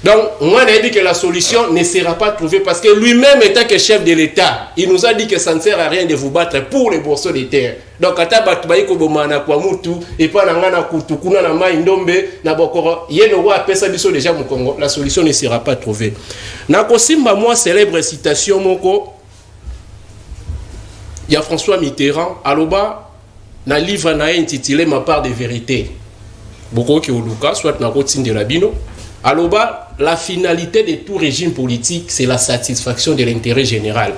Donc, moi, on a dit que la solution ne sera pas trouvée parce que lui-même, étant que chef de l'État, il nous a dit que ça ne sert à rien de vous battre pour les morceaux de terre. Donc, la solution ne sera pas trouvée. Nakosimba, moi, célèbre citation, moko, il y a François Mitterrand, aloba, na livre na intitulé Ma part de vérité. Boko ki oluka, soit na kotine de labino. Aloba, la finalité de tout régime politique, c'est la satisfaction de l'intérêt général.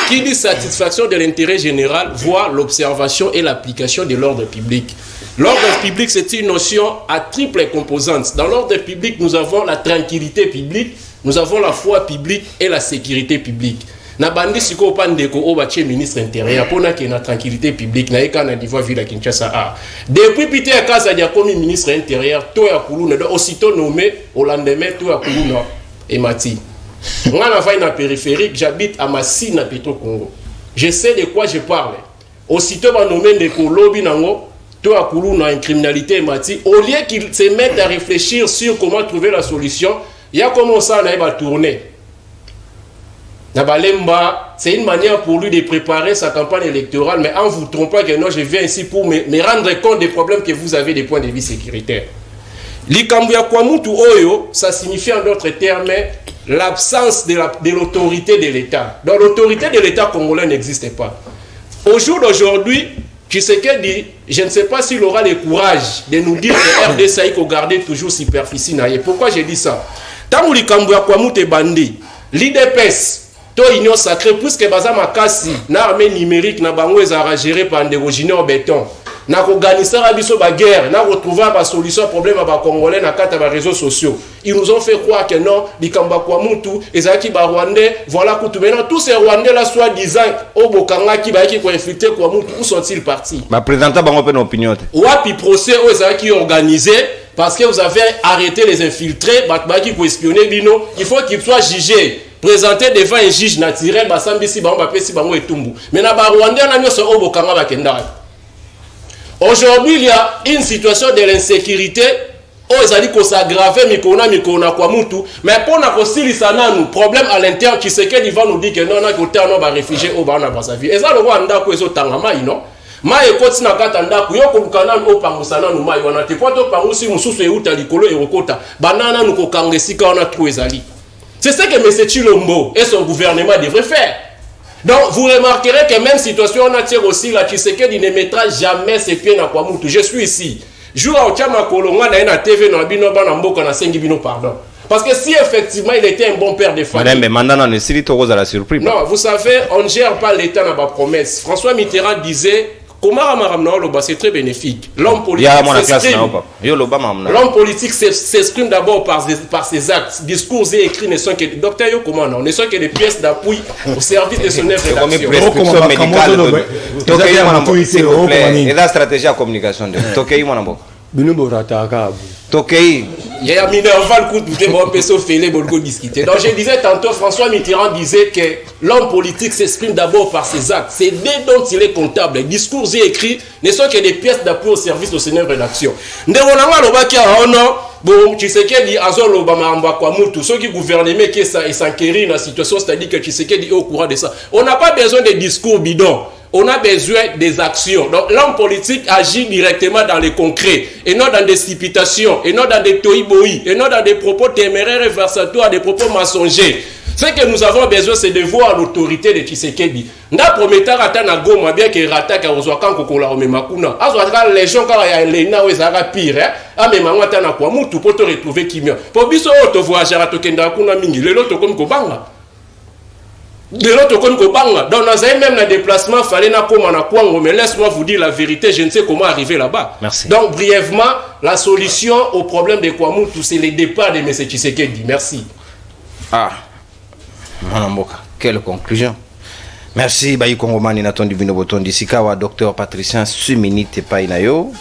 Qui dit satisfaction de l'intérêt général voit l'observation et l'application de l'ordre public. L'ordre public, c'est une notion à triple composante. Dans l'ordre public, nous avons la tranquillité publique, nous avons la foi publique et la sécurité publique. Na bandi siko pandeko o bache ministre intérieur pona ke na tranquillité publique na eka na niveau ville Kinshasa a depuis Peter Kaza dia comme ministre intérieur to ya kuluna do aussitôt nommé au lendemain to ya kuluna et mati moi na vai na périphérique j'habite à Massi na Petro Congo je sais de quoi je parle aussitôt ba nommé de Kolobi nango to ya kuluna en criminalité et mati au lieu qu'ils se mettent à réfléchir sur comment trouver la solution il y a commencé à va tourner. C'est une manière pour lui de préparer sa campagne électorale, mais en vous trompant que non, je viens ici pour me rendre compte des problèmes que vous avez des points de vue sécuritaires. Likambuya Kwamutu Oyo, ça signifie en d'autres termes l'absence de l'autorité de l'État. Donc l'autorité de l'État congolais n'existe pas. Au jour d'aujourd'hui, Tshisekedi, je ne sais pas s'il aura le courage de nous dire que RDC a gardé toujours superficie. Pourquoi j'ai dit ça? Tant que l'Ikambouya Kwamute Bandi, l'IDPS, to union sacrée, puisque Baza Makasi, l'armée numérique, n'a pas géré par des originaires béton. Na organisé la guerre, na retrouvé la solution au problème à Congolais na carte des réseaux sociaux. Ils nous ont fait croire que non, les Kambakwa Moutou, les Zaki Rwandais, voilà tout. Maintenant, tous ces Rwandais là, soi-disant, au Bokanga qui va infiltrer Kwa Moutou, où sont-ils partis? Ma présentant va une opinion. Ouapi procès aux Zaki organisé parce que vous avez arrêté les infiltrés, qui pour espionner Bino, il faut qu'ils soient jugés. Présenté devant un juge naturel, Basambisi Bango, Bapesi Bango et Tumbu. Maintenant, Rwandais, on a mis au Bokanga Bakenda. Aujourd'hui, il y a une situation de l'insécurité où ils ont dit qu'on s'aggrave, mais qu'on a quoi moutou. Mais pour nous, problème à l'intérieur, qui sait qu'il va nous dire que non, on va réfugier au Bana Basavi. Et ça, le roi Ndako est au Tangama, non? Mais écoute, na kata ndako yoko mukana o pangusana no mai wana te kwato pangusi mususu e uta likolo e rokota banana nuko kangesika wana trou ezali. C'est ce que M. Chilombo et son gouvernement devraient faire. Donc, vous remarquerez que même situation, on attire aussi la Tshisekedi ne mettra jamais ses pieds dans Kwamoutou. Je suis ici. Jour à Ochama Kolonga, dans la TV, dans Bino, dans Mboka, dans Sengibino, pardon. Parce que si effectivement il était un bon père de famille. Madame, mais maintenant, on est si vite à la surprise. Non, vous savez, on ne gère pas l'État dans ma promesse. François Mitterrand disait. C'est très bénéfique. L'homme politique s'exprime d'abord par ses actes. Discours et écrits ne sont que docteur Yokomana, ne sont que des pièces d'appui au service de son œuvre d'action. Prescription médicale. Et la stratégie de communication. Tokei. Il y a Minerval coup de bon peso félé bolgo discuter. Donc je disais tantôt, François Mitterrand disait que l'homme politique s'exprime d'abord par ses actes. C'est dès dont il est comptable. Les discours et écrits ne sont que des pièces d'appui au service de son œuvre d'action. Ndewonanga lobaki a ono bon Tshisekedi azolo bamamba kwa mutu ceux qui gouvernent mais qui s'enquérir dans la situation, c'est-à-dire que Tshisekedi est au courant de ça. On n'a pas besoin de discours bidons. On a besoin des actions. Donc l'homme politique agit directement dans le concret, et non dans des stipulations, et non dans des toïboïs, et non dans des propos téméraires et versatoires, des propos mensongers. Ce que nous avons besoin, c'est de voir l'autorité de Tshisekedi. Nda prometteur atana goma bien que rata ka ozwaka kokola omemakuna. Azwaka les gens quand ya lena wezara pire. Ah mais mangwa tana kwa mutu poto retrouver kimia. Po biso to voyageur atokenda kuna mingi. Lelo to comme ko banga. De l'autre côté, donc dans un même déplacement, il fallait mais laisse-moi vous dire la vérité, je ne sais comment arriver là-bas. Merci. Donc brièvement, la solution au problème de Kwamoutou, c'est le départ de M. Tshisekedi. Merci. Ah, Manamboka, quelle conclusion. Merci, Bayi Kongomani Natondi Binoboton Disikawa, docteur Patricien Suminite Painayo.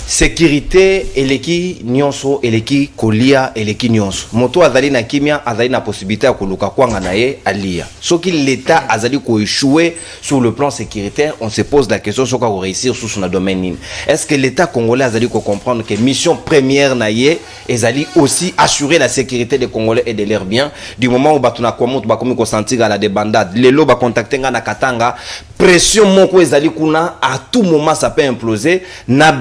Sécurité eleki nyonso eleki kolia eleki nyonso moto azali na kimia azali na possibilité ya koluka kwanga na ye alia soki l'état azali ko échouer sur le plan sécuritaire on se pose la question soka ko réussir sur son domaine est-ce que l'état congolais azali ko comprendre que mission première na ye ezali aussi assurer la sécurité des Congolais et de leurs biens du moment où batuna kwamoto ba komi ko sentir à la débandade lelo ba contacter nga na Katanga pression moko ezali kuna à tout moment ça peut imploser na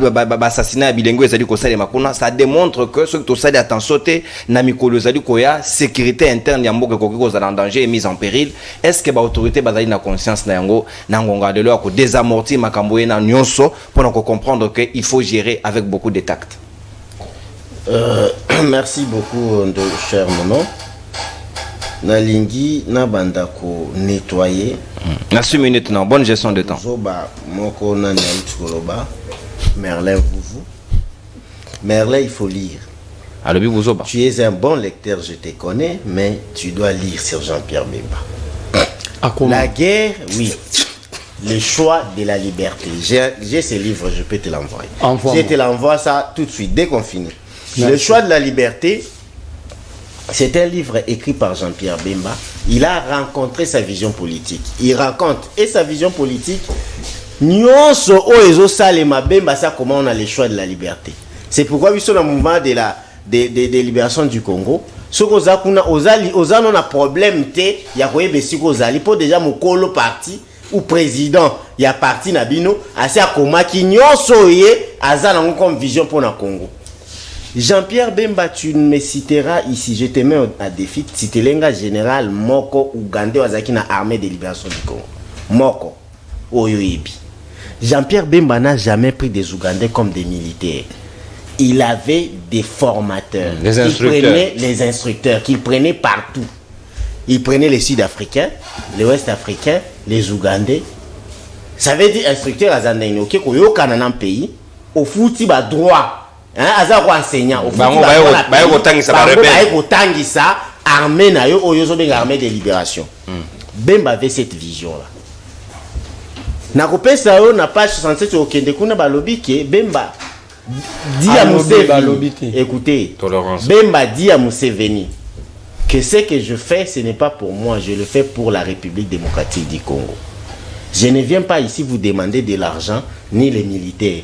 assassinat bilingue ezali ko sala makuna ça démontre que ce que to sala attention te na mikolo ezali ko ya sécurité interne ya mboka ko ko en danger et mise en péril est-ce que ba autorité bazali na conscience na yango na ngonga de leur ko désamortir makambo na nyonso pour ko comprendre que il faut gérer avec beaucoup de tact. Merci beaucoup de cher Mono. Nalingi na banda ko nettoyer. Na 6 minutes non, bonne gestion de temps. Zoba moko na nyamtsoloba. Merlin Vouvou. Merlin, il faut lire. Tu es un bon lecteur, je te connais, mais tu dois lire sur Jean-Pierre Bemba. La guerre, oui. Le choix de la liberté. J'ai ce livre, je peux te l'envoyer. Je te l'envoie ça tout de suite, dès qu'on finit. Le choix de la liberté, c'est un livre écrit par Jean-Pierre Bemba. Il a rencontré sa vision politique. Il raconte et sa vision politique. Nyonso oezo salema Bemba ça comment on a le choix de la liberté. C'est pourquoi nous sommes dans le mouvement de la libération du Congo. Ce qu'on a kuna ozali on a problème te ya koyebe siko ozali pour déjà mokolo parti ou président ya parti na bino assez akoma ki nyonso ye azala comme vision pour na Congo. Jean-Pierre Bemba, tu me citeras ici, je te mets à défi, citelenga général Moko Ougandais wazaki na armée de libération du Congo. Moko Oyoibi. Jean-Pierre Bemba n'a jamais pris des Ougandais comme des militaires. Il avait des formateurs. Les instructeurs. Il prenait les instructeurs qu'il prenait partout. Il prenait les Sud-Africains, les Ouest-Africains, les Ougandais. Ça veut dire instructeur à Zandaino, qui est au Canada pays, au foot, il va droit. Aza ko enseignant au foot, ça armée na yo oyo armée de libération. Bemba avait cette vision là. Na kopesa yo na page 67 au Kende kuna balobi ke Bemba dit à Museveni, écoutez, tolérance. Bemba dit à Museveni que ce que je fais, ce n'est pas pour moi, je le fais pour la République démocratique du Congo. Je ne viens pas ici vous demander de l'argent ni les militaires.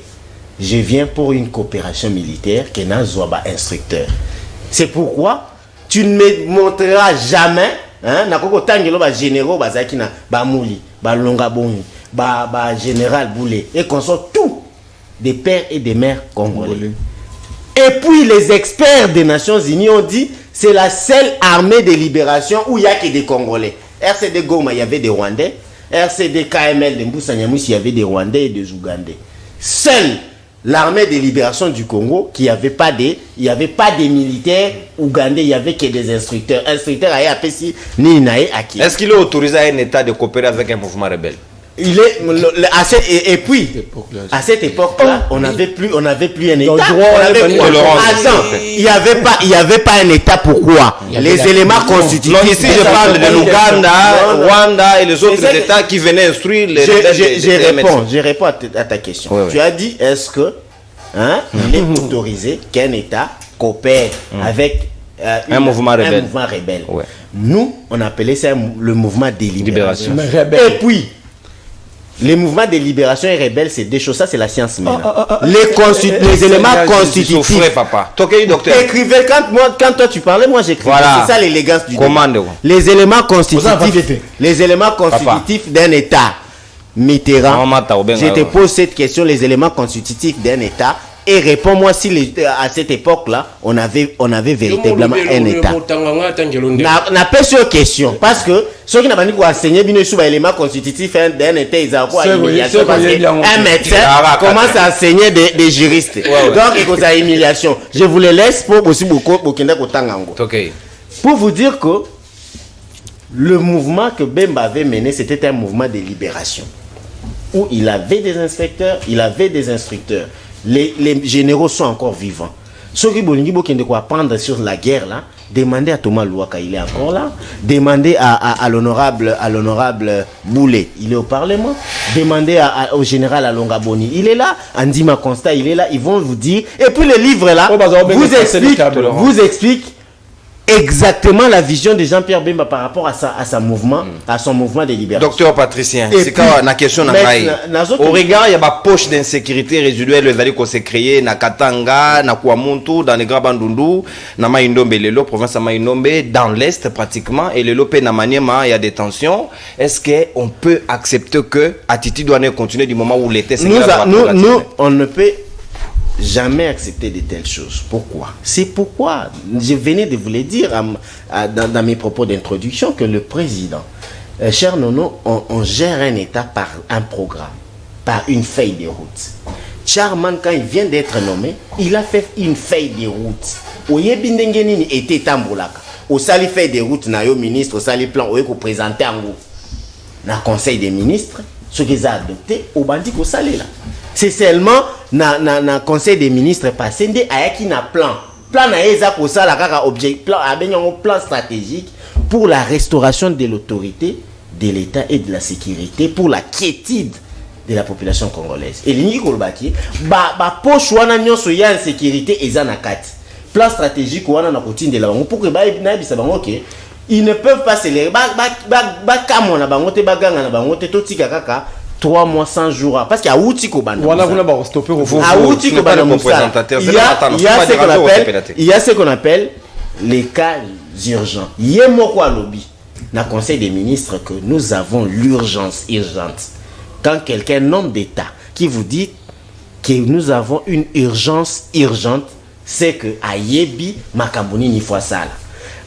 Je viens pour une coopération militaire que n'a pas instructeur. C'est pourquoi tu ne me montreras jamais na koko tangelo ba généraux bazaki na ba Mouli, ba Longa Bongi, ba général Boulé et qu'on soit tous des pères et des mères congolais. Et puis les experts des Nations Unies ont dit c'est la seule armée de libération où il n'y a que des Congolais. RCD Goma, il y avait des Rwandais. RCD KML de Mboussanyamouss, il y avait des Rwandais et des Ougandais. Seule l'armée de libération du Congo, il n'y avait pas des militaires ougandais, il n'y avait que des instructeurs. Instructeurs à Yapesi, ni Nae Aki. Est-ce qu'il est autorisé à un État de coopérer avec un mouvement rebelle? Il est et puis à cette époque-là, on n'avait plus un État. Il y avait pas un État. Pourquoi? Les éléments constitutifs. Non, ici je parle de l'Ouganda, Rwanda et les autres États qui venaient instruire les Je réponds à ta question. Oui. Tu as dit est-ce que il est autorisé qu'un État coopère avec un mouvement rebelle. Ouais. Nous, on appelait ça le mouvement de libération. Rebelle. Et puis les mouvements de libération et rebelles, c'est deux choses. Ça, c'est la science maintenant. Les éléments constitutifs. Papa. Docteur. Écrivez, quand toi tu parlais, moi j'écrivais. Voilà. C'est ça l'élégance du commande. Les éléments constitutifs d'un État. Mitterrand, je te pose cette question, les éléments constitutifs d'un État. Et réponds-moi si à cette époque-là, on avait véritablement un État. N'a pas sur question. Parce que ceux qui n'ont pas enseigné bien sur les éléments constitutifs d'un État, ils ont quoi? Humiliation. Un médecin commence à enseigner des juristes. Donc, il y a humiliation. Je vous les laisse pour aussi beaucoup pour vous dire que le mouvement que Bemba avait mené, c'était un mouvement de libération. Où il avait des inspecteurs, il avait des instructeurs. Les généraux sont encore vivants. Ceux qui veulent apprendre sur la guerre là, demandez à Thomas Louaka, il est encore là. Demandez à l'honorable Boulé, il est au Parlement. Demandez au général Alonga Boni, il est là. Andima Constat, il est là. Ils vont vous dire. Et puis les livres là vous expliquent exactement la vision de Jean-Pierre Bemba par rapport à son mouvement de libération. Docteur Patricien, c'est quand la question au regard il y a pas poche d'insécurité résiduelle les alliés qu'on s'est créé na Katanga, na Kouamuntu, dans les Grands Bandundu, na Maindombe lelo province de Maindombe dans l'est pratiquement et le Lopé na Maniema il y a des tensions. Est-ce que on peut accepter que attitude doit continuer du moment où l'été c'est nous on ne peut jamais accepter de telles choses. Pourquoi? C'est pourquoi je venais de vous le dire dans mes propos d'introduction que le président, cher Nono, on gère un État par un programme, par une feuille de route. Charman, quand il vient d'être nommé, il a fait une feuille de route. Oyebindengenini était tamboulaka. Au sali feuille de route, na yo ministre, au sali plan, oye ko présenter en gros. Na conseil des ministres, ce qu'ils ont adopté, au bandit ko sali là. C'est seulement na conseil des ministres passé ayaki na plan na eza ko sala kaka objectif plan stratégique pour la restauration de l'autorité de l'État et de la sécurité pour la quiétude de la population congolaise. Et lingi kolbaki ba poche wana nyonso ya insécurité eza na kati. Plan stratégique wana na kotinde la bango pour que ba bisa bango OK. Ils ne peuvent pas se les ba kamona bango te baganga na bango te totika kaka 3 mois 100 jours parce qu'il y a outil ko banda. Voilà, vous n'avez pas stoppé au fond. Il y a ce qu'on appelle les cas urgents. Yemoko a lobby dans le Conseil des ministres que nous avons l'urgence urgente. Quand quelqu'un nomme d'État qui vous dit que nous avons une urgence urgente, c'est que ayebi makamboni ni fois ça.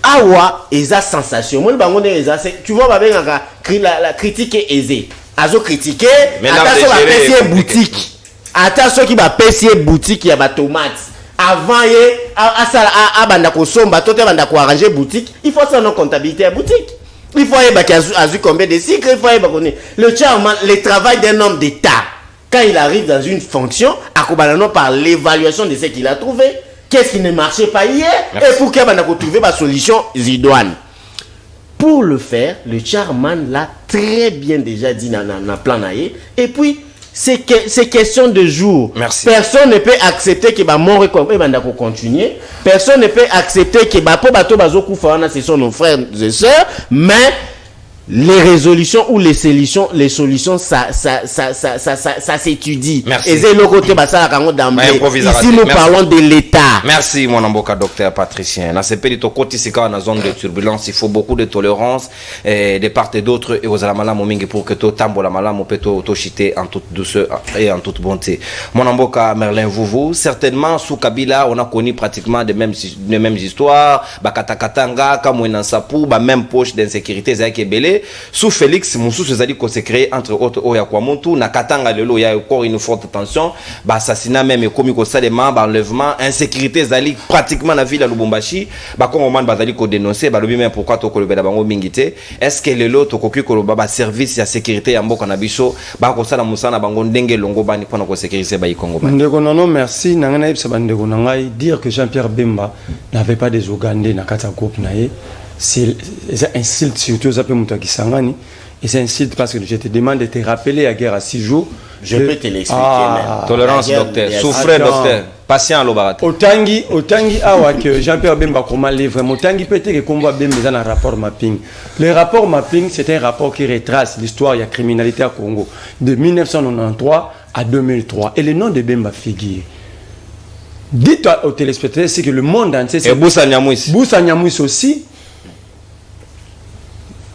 Awa eza sensation. Moi le bango eza tu vois la critique est aisée. azo critiquer Mesdames ata et so ba gérés, pesi boutique ata so ki ba pesi boutique ya ba tomate avant ye a banda ko somba to te banda ko arranger boutique il faut ça non comptabilité à boutique il faut y azu combien de cycles il faut y connaître le chairman le travail d'un homme d'État quand il arrive dans une fonction akobanano par l'évaluation de ce qu'il a trouvé qu'est-ce qui ne marchait pas hier. Merci. Et pour qu'il banda ko trouver ba solution idoine. Pour le faire, le chairman l'a très bien déjà dit dans le plan naïe. Et puis, c'est question de jour. Merci. Personne ne peut accepter que mon continue. Personne ne peut accepter que ce sont nos frères et sœurs. Mais les résolutions ou les solutions, ça s'étudie. Merci. Et c'est le côté ici, nous parlons de l'État. Merci, mon amboka, docteur Patricien. Dans ce pays, dans la zone de turbulence, il faut beaucoup de tolérance de part et d'autre. Et aux alamala pour que tout tambo la malam peut tout chiter en toute douceur et en toute bonté. Mon amboka Merlin Vouvou, certainement sous Kabila, on a connu pratiquement les mêmes histoires. Bakatakatanga, Kamouenan Sapou, même poche d'insécurité, Zaki Belé. Sous Félix, Moussou se dit qu'on s'est créé entre autres Oya Kwamontu, Nakatanga Lelo, il y a encore une forte tension, assassinat même et commis au salema, enlèvement, insécurité Zali pratiquement la ville à Lubumbashi, comme on m'a dit qu'on dénonçait, le même pourquoi toko le Bédabango Mingité, est-ce que Lelo toko que le baba service à sécurité à Mboka Nabiso, comme ça la Moussana Bango Ndenge Longo Bani pour nous sécuriser Bayi Congo. Non, merci, Nanganaïb Sabandego Nangai, dire que Jean-Pierre Bemba n'avait pas des Ougandais dans Kata Groupe Naye. C'est un insulte surtout ça peut monter qui sangani et c'est un insulte parce que je te demande de te rappeler la guerre à 6 jours. Je peux te l'expliquer même. Tolérance docteur, souffrez docteur, patient l'obarat. Otangi awa que Jean-Pierre Bemba comment livre Otangi peut-être que combat Bemba dans un rapport mapping. Le rapport mapping c'est un rapport qui retrace l'histoire de la criminalité au Congo de 1993 à 2003 et le nom de Bemba figure. Dites aux téléspectateurs c'est que le monde entier et Boussa Nyamwis aussi.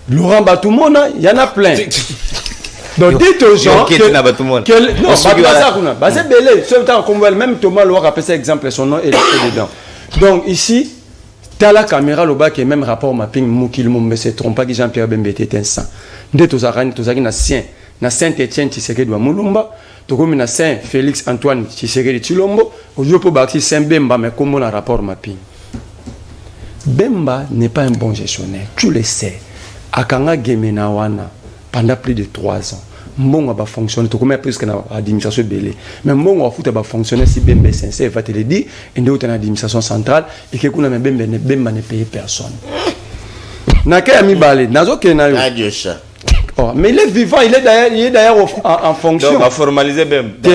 Laurent Batoumona, il y en a plein. Donc dites aux gens que non, c'est belé. Même Thomas Loire appelle ça exemple, son nom est dedans. Donc ici, tu as la caméra, le bas qui est même rapport mapping, Moukil Moumbe, se trompe pas que Jean-Pierre Bemba était un saint. Dites aux Arani, na Saint-Étienne Tshisekedi de Moulumba, Tokomi na Saint Félix Antoine Tshisekedi de Chilombo, Ojopo Baki Saint Bemba, mais comment on a rapport mapping. Bemba n'est pas un bon gestionnaire, tu le sais. Akanga Gemena wana pendant plus de 3 ans. Mbongo va fonctionner, tu connais plus que l'administration belé. Mais Mbongo va fonctionner si Bemba est sincère, va te le dire, et nous avons l'administration centrale et que Bemba ne paye personne. Naka mi balé, nazo kenayo. Oh, mais il est vivant, il est d'ailleurs en fonction. Donc, on va formaliser Bemba.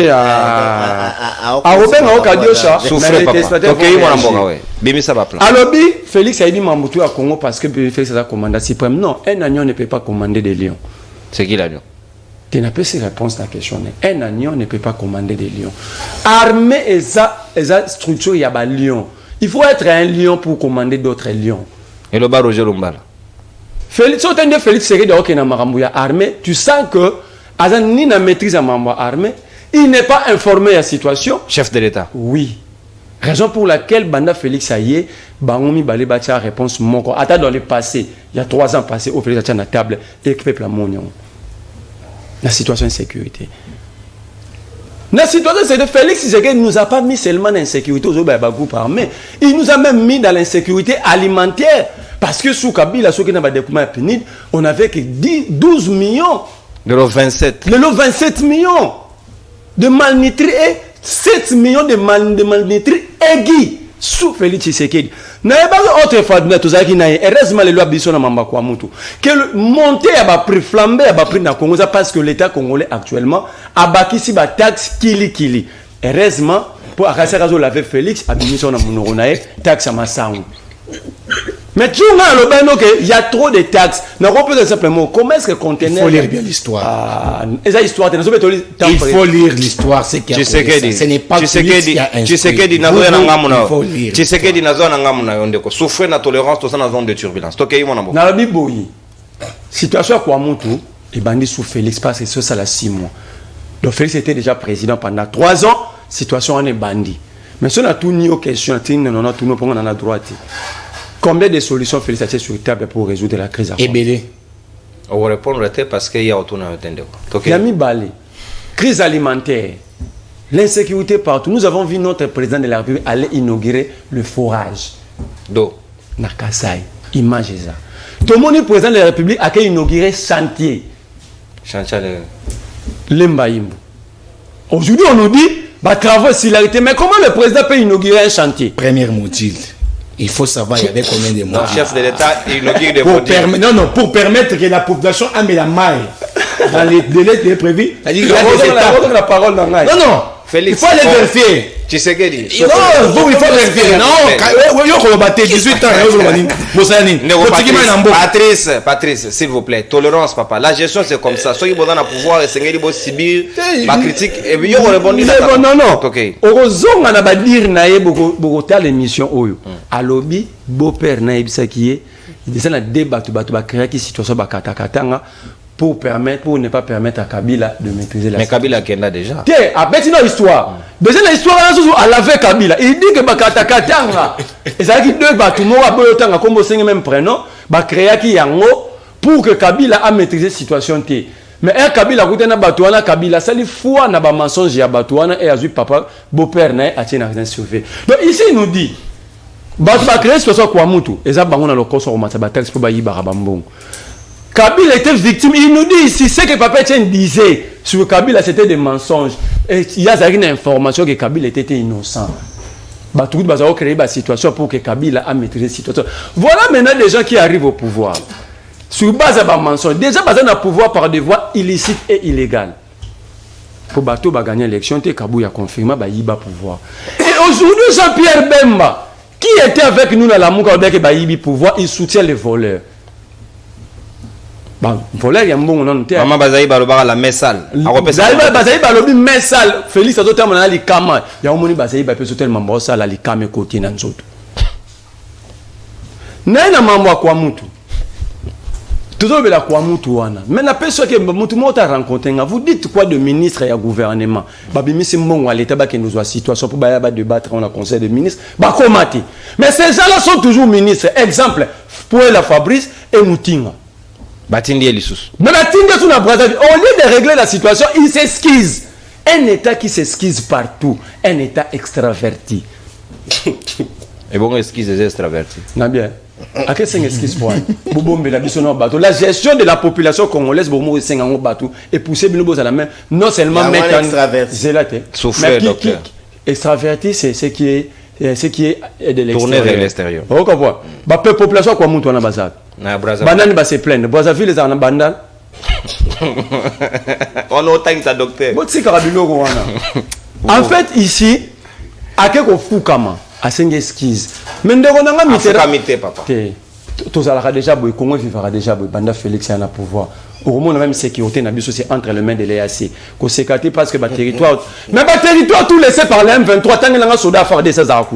Alors, Félix a dit Mamoutou à Congo parce que Félix a commandé suprême. Non, un agneau ne peut pas commander des lions. C'est qui l'agneau? Tu n'as pas ces réponses à la question. Un agneau ne peut pas commander des lions. Armée et ça structure, il y a des lions. Il faut être un lion pour commander d'autres lions. Et le bar Roger Lumbala. Félix, c'est que armée, tu sens que Azan n'a maîtrise à Mambo armée, il n'est pas informé de la situation. Chef de l'État. Oui. Raison pour laquelle Banda Félix Aye, Bangomi Balé a réponse Moko. Attends, dans le passé, il y a 3 ans passé, au Félix a la table et peuple la Monion. La situation de sécurité. La situation c'est de Félix Tshisekedi ne nous a pas mis seulement dans l'insécurité aux groupes armés, il nous a même mis dans l'insécurité alimentaire. Parce que sous Kabila, on avait que 12 millions. De l'eau 27. De l'eau 27 millions de malnutris et 7 millions de malnutris aiguës sous Félix Tshisekedi. N'a pas autre fois de tout ça qui n'a heureusement les lois bisona mamba kwa mutu que le monter a pris flambé a pris na Congo parce que l'État congolais actuellement a baki si ba taxe kili. Heureusement pour akasa razo l'avait Félix a mis son amour na taxe à Massango. Mais tu vois, il y a trop de taxes. On peut simplement comment est-ce que conteneur. Il faut lire bien l'histoire. Il faut lire l'histoire. Ce n'est pas Tshisekedi Tshisekedi na zone ngamuna yondeko. Souffrir na tolérance tout ça na zone de turbulence. Tokei mon abo. Na biboyi. Situation kwa mutu et bandi sous Félix parce que ça la 6 mois. Donc Félix était déjà président pendant 3 ans. Situation on est bandi. Mais si on a tout ni aux questions, on a tout nous pour on a droit. Combien de solutions Félix a sur la table pour résoudre la crise? Ebélé. On va répondre parce qu'il y a autour d'un tendez. Yami Balé, crise alimentaire, l'insécurité partout. Nous avons vu notre président de la République aller inaugurer le forage. Do. Nakasai, image ça. Tout le monde est président de la République a inauguré chantier. Chantier. Lembaïmbo. Aujourd'hui, on nous dit, bah, travaux solidarité. Mais comment le président peut inaugurer un chantier? Première module. Il faut savoir, il y avait combien de modules. Le chef de l'État inaugure des modules. Pour permettre que la population ait la maille dans les délais qui est prévu. C'est-à-dire la parole dans la. Non. Félix, il faut aller vérifier. Tu sais qu'il dit. Non, vous, il faut vérifier. Non, il faut battre 18 ans. Patrice, s'il vous plaît. Tolérance, papa. La gestion, c'est comme ça. Soit ils vont dans le pouvoir et c'est qu'ils subir ma critique. Et puis, ils vont répondre. Non. Ok. Heureusement, on a dire naïe beaucoup de l'émission Oyo. À lobby, beau-père naïe Bisakié, il descend à débattre, créer qui situation bakata pour ne pas permettre à Kabila de maîtriser la situation. Mais Kabila qui est là déjà. Tiens, après une histoire. Deuxième histoire, à laver Kabila. Il dit que bakata katanga. Et ça dit que deux batumos à boyotanga comme au même prénom, créer qui yango pour que Kabila a maîtrisé la situation. Mais un Kabila a na batouana Kabila, ça lui foi na ba mensonge ya batouana et azu papa beau-père na a tient rien sauvé. Donc ici il nous dit créer situation quoi mutu. Et ça bango na le corps sur mataba texte pour bayi barabambong. Kabila était victime. Il nous dit ici, ce que Papa Etienne disait sur Kabila, c'était des mensonges. Et il y a une information que Kabila était innocent. Tout le monde a créé une situation pour que Kabila a maîtrisé la situation. Voilà maintenant des gens qui arrivent au pouvoir. Sur base de mensonges. Déjà, basé dans le pouvoir par des voies illicites et illégales. Pour Bato gagner l'élection, Kabou a confirmé qu'il va pouvoir. Et aujourd'hui, Jean-Pierre Bemba, qui était avec nous dans la Mouka, qui pouvoir, il soutient les voleurs. Voleur il y a un bon nom. Maman Bazaï Balobara la messale. Bazaï Balobi messale. Félix Azote mon ali kama. Il y a un moni Bazaï Balpe sotel mambo ça la li kame côté na nzoto. Nena mambo kwa mutu. Toujours bela kwa mutu wana. Mais la personne que mutu mota rencontré, vous dites quoi de ministre et à gouvernement? Babimi c'est mon l'état ba que nous soit situation pour ba débattre on a conseil de ministre. Ba komati. Mais ces gens-là sont toujours ministres. Exemple, pour la Fabrice et Moutinga. Batindi Elissus. Mais Batindi est una Brazzaville. Au lieu de régler la situation, il s'esquisse. Un État qui s'esquisse partout. Un État extraverti. Et bon, esquisse des extravertis. Non bien. À quel sens esquisse pour la gestion de la population congolaise, et pousser à la main, non seulement mettre extraverti. Souffler, docteur. Extraverti, c'est ce qui est de l'extérieur. Tourner vers l'extérieur. Vous comprenez? La population, quoi, monte en Bazar. Banane va se plaindre. Brazzaville les en bandal. On a autant que ça, docteur. En fait, ici, à quel fou kama, à 5 esquisses. Mais nous avons mis papa. Tous à déjà, le Congo vivra déjà, Banda Félix a pouvoir. Au moins, même sécurité, c'est entre les mains de l'EAC. Qu'on s'écarte parce que le territoire. Mais le territoire, tout laissé par les M23, tant que l'on a soda faire des César.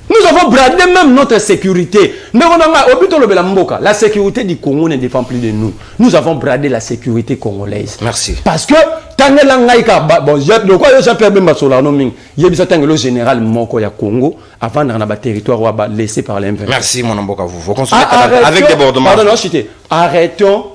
Nous avons bradé même notre sécurité. La sécurité du Congo ne dépend plus de nous. Nous avons bradé la sécurité congolaise. Merci. Parce que, tant que le général Moko ya Congo, avant dans le territoire laissé par les M23. Merci, mon Amboka. Vous consultez avec débordement. Pardon, arrêtons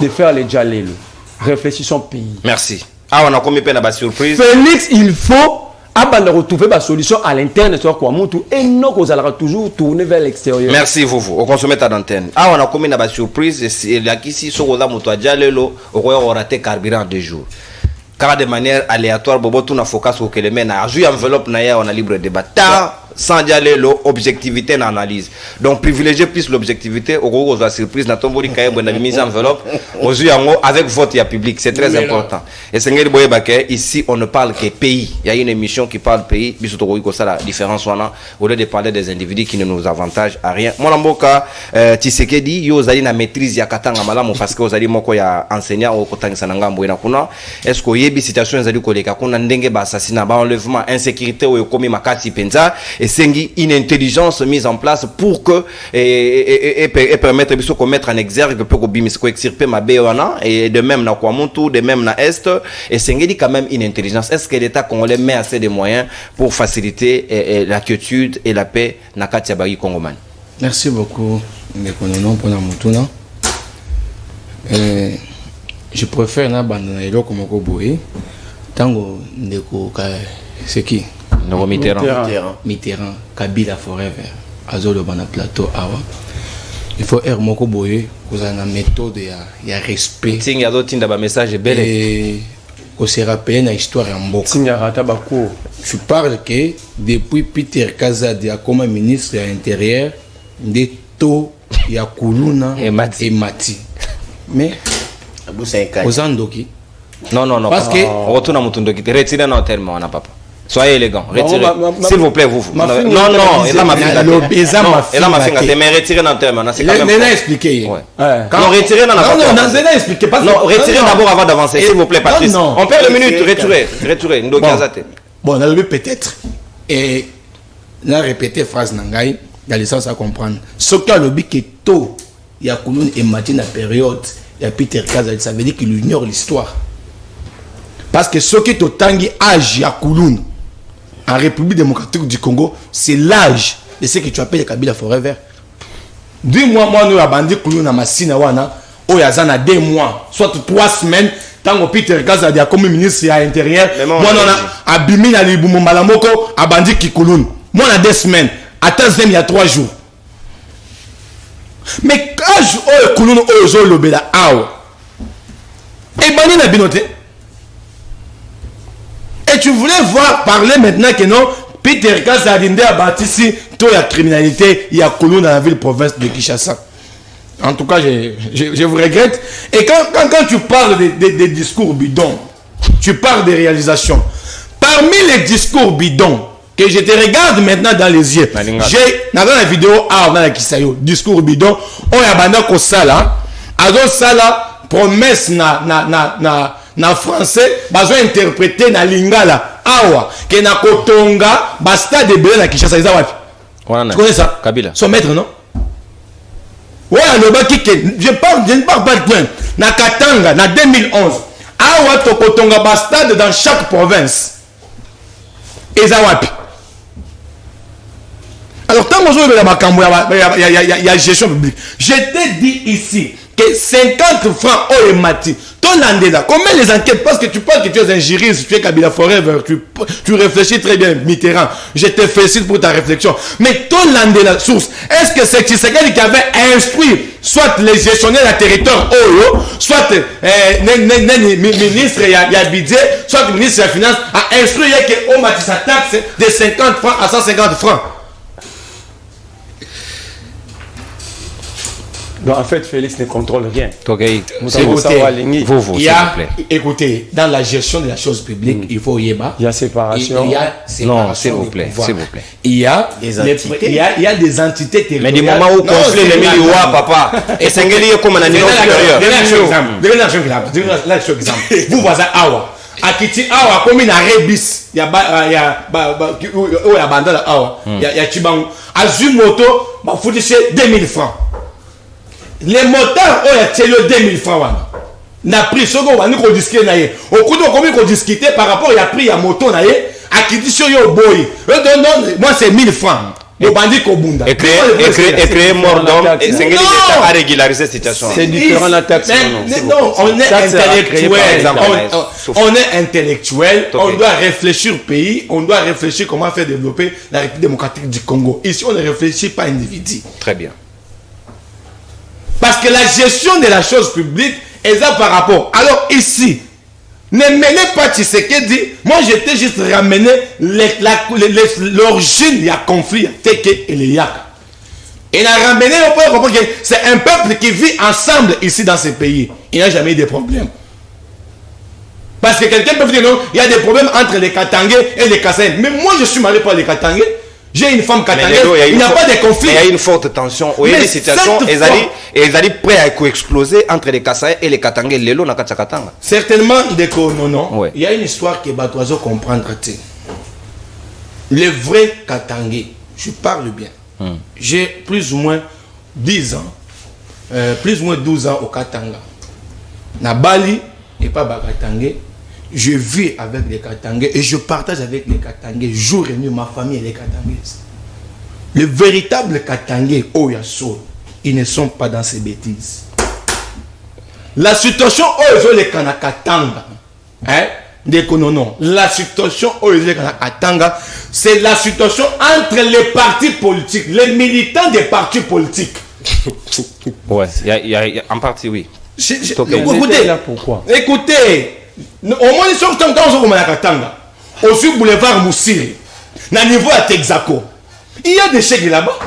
de faire les djalelo. Réfléchissons pays. Merci. Ah, on a commis peine à la surprise. Félix, il faut. Avant de retrouver la solution à l'interne sur quoi et non qu'on allera toujours tourner vers l'extérieur. Merci vous. On consomme ta d'antenne. Ah on a commis une surprise et là ici sur la moto à Dialelo on aura raté carburant 2 jours. Car de manière aléatoire bobo tout na focus au que les men a joué enveloppe na ya on a libre débat. Sans Dialelo objectivité dans l'analyse. Donc privilégier plus l'objectivité au gros la surprise na tomboli kaye bonne mise enveloppe aux yeux avec vote et public, c'est très important. Et Seigneur Boyebake ici on ne parle que pays. Il y a une émission qui parle pays, biso ko ça la différence wana au lieu de parler des individus qui ne nous avantagent à rien. Mon amboka Tshisekedi yo zali na maîtrise ya katanga malamu parce que ozali moko ya enseignant au kotangisa na ngambo ina kuna. Est-ce que yebi situation zali koleka kuna ndenge ba assassinat ba enlèvement insécurité o komi makati penza et c'est une intelligence mise en place pour que et permettre de mettre en exergue pour que extirper ma béana et de même na Kwamuntu de même na Est et c'est quand même une intelligence. Est-ce que l'État congolais met assez de moyens pour faciliter la quiétude et la paix na Katia Bari Congoman? Merci beaucoup Nekonono pour la Mutuna. Je préfère n'abandonner l'eau comme au boé. Tango ndeko c'est qui? Noro Mitterrand. Mitterrand, Kabila forever. Azolo bana plateau awa. Il faut être moko boé, vous avez une méthode il y a respect. Ting ya d'autres tinda ba message belé. Et on se rappelle une histoire en Mboka. Signarata Bako. Je parle que depuis Peter Kazadi a comme ministre de l'Intérieur, des taux ya Kuluna Et Mati. Mais Aboussa aux Andoki, Non. Parce que- on retourne à Mutundo qui retirez non tellement on a papa. Soyez élégant, retirez. ma- S'il vous plaît, vous. ma Non, fille non, est et là ma fille. la lobeza ma fille. Et là ma fille, mais retirez dans terme, c'est quand même. Néna expliqué. Ouais. Ouais. Non, retirez dans la Non, Néna expliqué. Non, retirez d'abord avant d'avancer, s'il vous plaît, Patrice. Non. On perd le minute, retirez. Ndoki Azate. Bon, on a levé peut-être. Et on a répété phrase Nangaï, dans le sens à comprendre. Ce qui a lobby qui est tôt, il y a Kounoun et Matine la période, il y a Peter Kazadi, ça veut dire qu'il ignore l'histoire. Parce que ce qui est au tangi âge, il y a Kounoun, en République démocratique du Congo, c'est l'âge de ce que tu appelles Kabila Forever. 2 mois, moi, nous avons dit Kounoun à Massina Wana, oh, il y a 2 mois, soit 3 semaines. Tant que Peter Kazadi a comme ministre à l'intérieur, moi on a abîmé na libumo malamoko a bandi Kikulun. Moi on a 2 semaines, attends il y a 3 jours. Mais quand je Kulun ozo lobela aw. Et bani na binote. Et tu voulais voir parler maintenant que non Peter Kazadi a bâti si toute la criminalité il y a Kulun dans la ville province de Kinshasa. En tout cas, je vous regrette. Et quand tu parles des discours bidons, tu parles des réalisations. Parmi les discours bidons, que je te regarde maintenant dans les yeux, j'ai dans la vidéo, dans la Kisayo, discours bidon, on y a banda ko sala, azo sala, promesse na français, bazo interpréter na lingala, awa, que na kotonga, basta de belé na Kinshasa, ils wapi. Tu connais ça? Kabila. Son maître, non? Ouais, je ne parle pas de point. Na Katanga, na 2011, awa tokotonga bastade dans chaque province. Ezawapi. Alors, tant que il y a gestion publique, je t'ai dit ici que 50 francs au mati. Ton landela, combien les enquêtes? Parce que tu penses que tu es un juriste, tu es Kabila Forever, tu réfléchis très bien, Mitterrand. Je te félicite pour ta réflexion. Mais ton landela source, est-ce que c'est Tshisekedi qui avait instruit soit les gestionnaires de territoire Oyo, soit ministre Yabidze, soit le ministre de la Finance, a instruit que Omati sa taxe de 50 francs à 150 francs. Donc en fait, Félix ne contrôle rien. Vous, Il y a, écoutez, dans la gestion de la chose publique, il faut yéba. Il y a séparation. Il y a séparation. Non, s'il vous plaît, s'il vous plaît. Il y a des entités. Il y a des entités Mais territoriales. du moment où conflit les miliwa, papa, et Sengeli est comme un animal supérieur. Vous voyez Awa. Akiti Awa, comme une Rebis. Il y a Bandala Awa. Il y a Chibangu. Azumoto, il faut dire 2000 francs. Les motards ont été 2000 francs. Na pris ce qu'on va nous discuter naïe. Au coup de combien qu'on discuter par rapport il a pris à moto naïe. À qui dit sur yo boy. Moi c'est 1000 francs. Le bandit Kobunda. Et créer mort d'homme. Et Sengeli a régularisé cette situation. C'est différent de la taxe. Non, on est intellectuel. On est intellectuel. On doit réfléchir au pays. On doit réfléchir comment faire développer la République démocratique du Congo. Ici on ne réfléchit pas individu. Très bien. Parce que la gestion de la chose publique est ça par rapport. Alors ici, ne mêlez pas Tshisekedi. Moi, je t'ai juste ramené l'origine du conflit Teke et les Yaka. Et la ramené, on peut comprendre que c'est un peuple qui vit ensemble ici dans ce pays. Il n'y a jamais eu de problème. Parce que quelqu'un peut dire non, il y a des problèmes entre les Katangais et les Kassaïens. Mais moi, je suis marié par les Katangais. J'ai une femme katangnaise, il n'y a pas de conflit. Il y a une forte tension. Il y a des situations, ils allaient prêts à exploser entre les Kassaïens et les Katangais. Lelo na Katanga. Certainement, non. Ouais. Il y a une histoire que Batoiseau comprendre. Les vrais Katangais, je parle bien. J'ai plus ou moins 10 ans, plus ou moins 12 ans au Katanga. Na Bali, et pas Bakatangais. Je vis avec les Katangais et je partage avec les Katangais jour et nuit. Ma famille elle est Katangais. Les véritables Katangais, Oyaso, ils ne sont pas dans ces bêtises. la situation où les Kanakatanga, hein, non. La situation où les Kanakatanga, c'est la situation entre les partis politiques, les militants des partis politiques. Ouais, il y a en partie, oui. Écoutez, là pourquoi? Écoutez, au moins ils sont dans le Kanakatanga, au sud boulevard Moussiri, dans le niveau à Texaco. Il y a des chèques là-bas.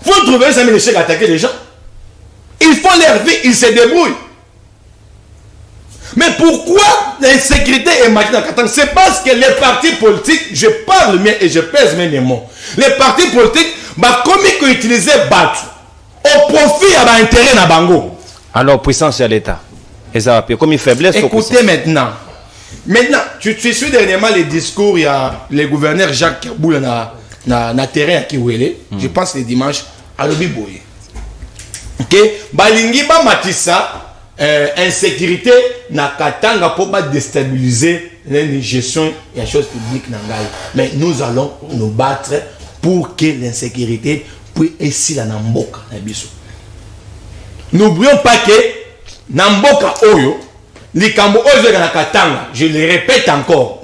Vous trouvez ça, mais les chèques attaquer les gens. Ils font leur vie, ils se débrouillent. Mais pourquoi l'insécurité est maintenant? C'est parce que les partis politiques, je parle bien et je pèse mes mots. Les partis politiques, comme ils utilisent Batu, au profit à l'intérêt de Bango. Alors, puissance à l'État. Et ça va pire. Comme une faiblesse. Écoutez maintenant. Maintenant, tu suis dernièrement les discours, il y a le gouverneur Jacques Kaboul na terrain à Kiwele. Je pense le dimanche à l'Obiboye. Ok? Balingi ba matissa. Insécurité na Katanga pour pas déstabiliser la gestion des choses publiques. Mais nous allons nous battre pour que l'insécurité puisse ici la Namboka. N'oublions pas que Namboka Oyo, Likambo Oyo na Katanga, je le répète encore,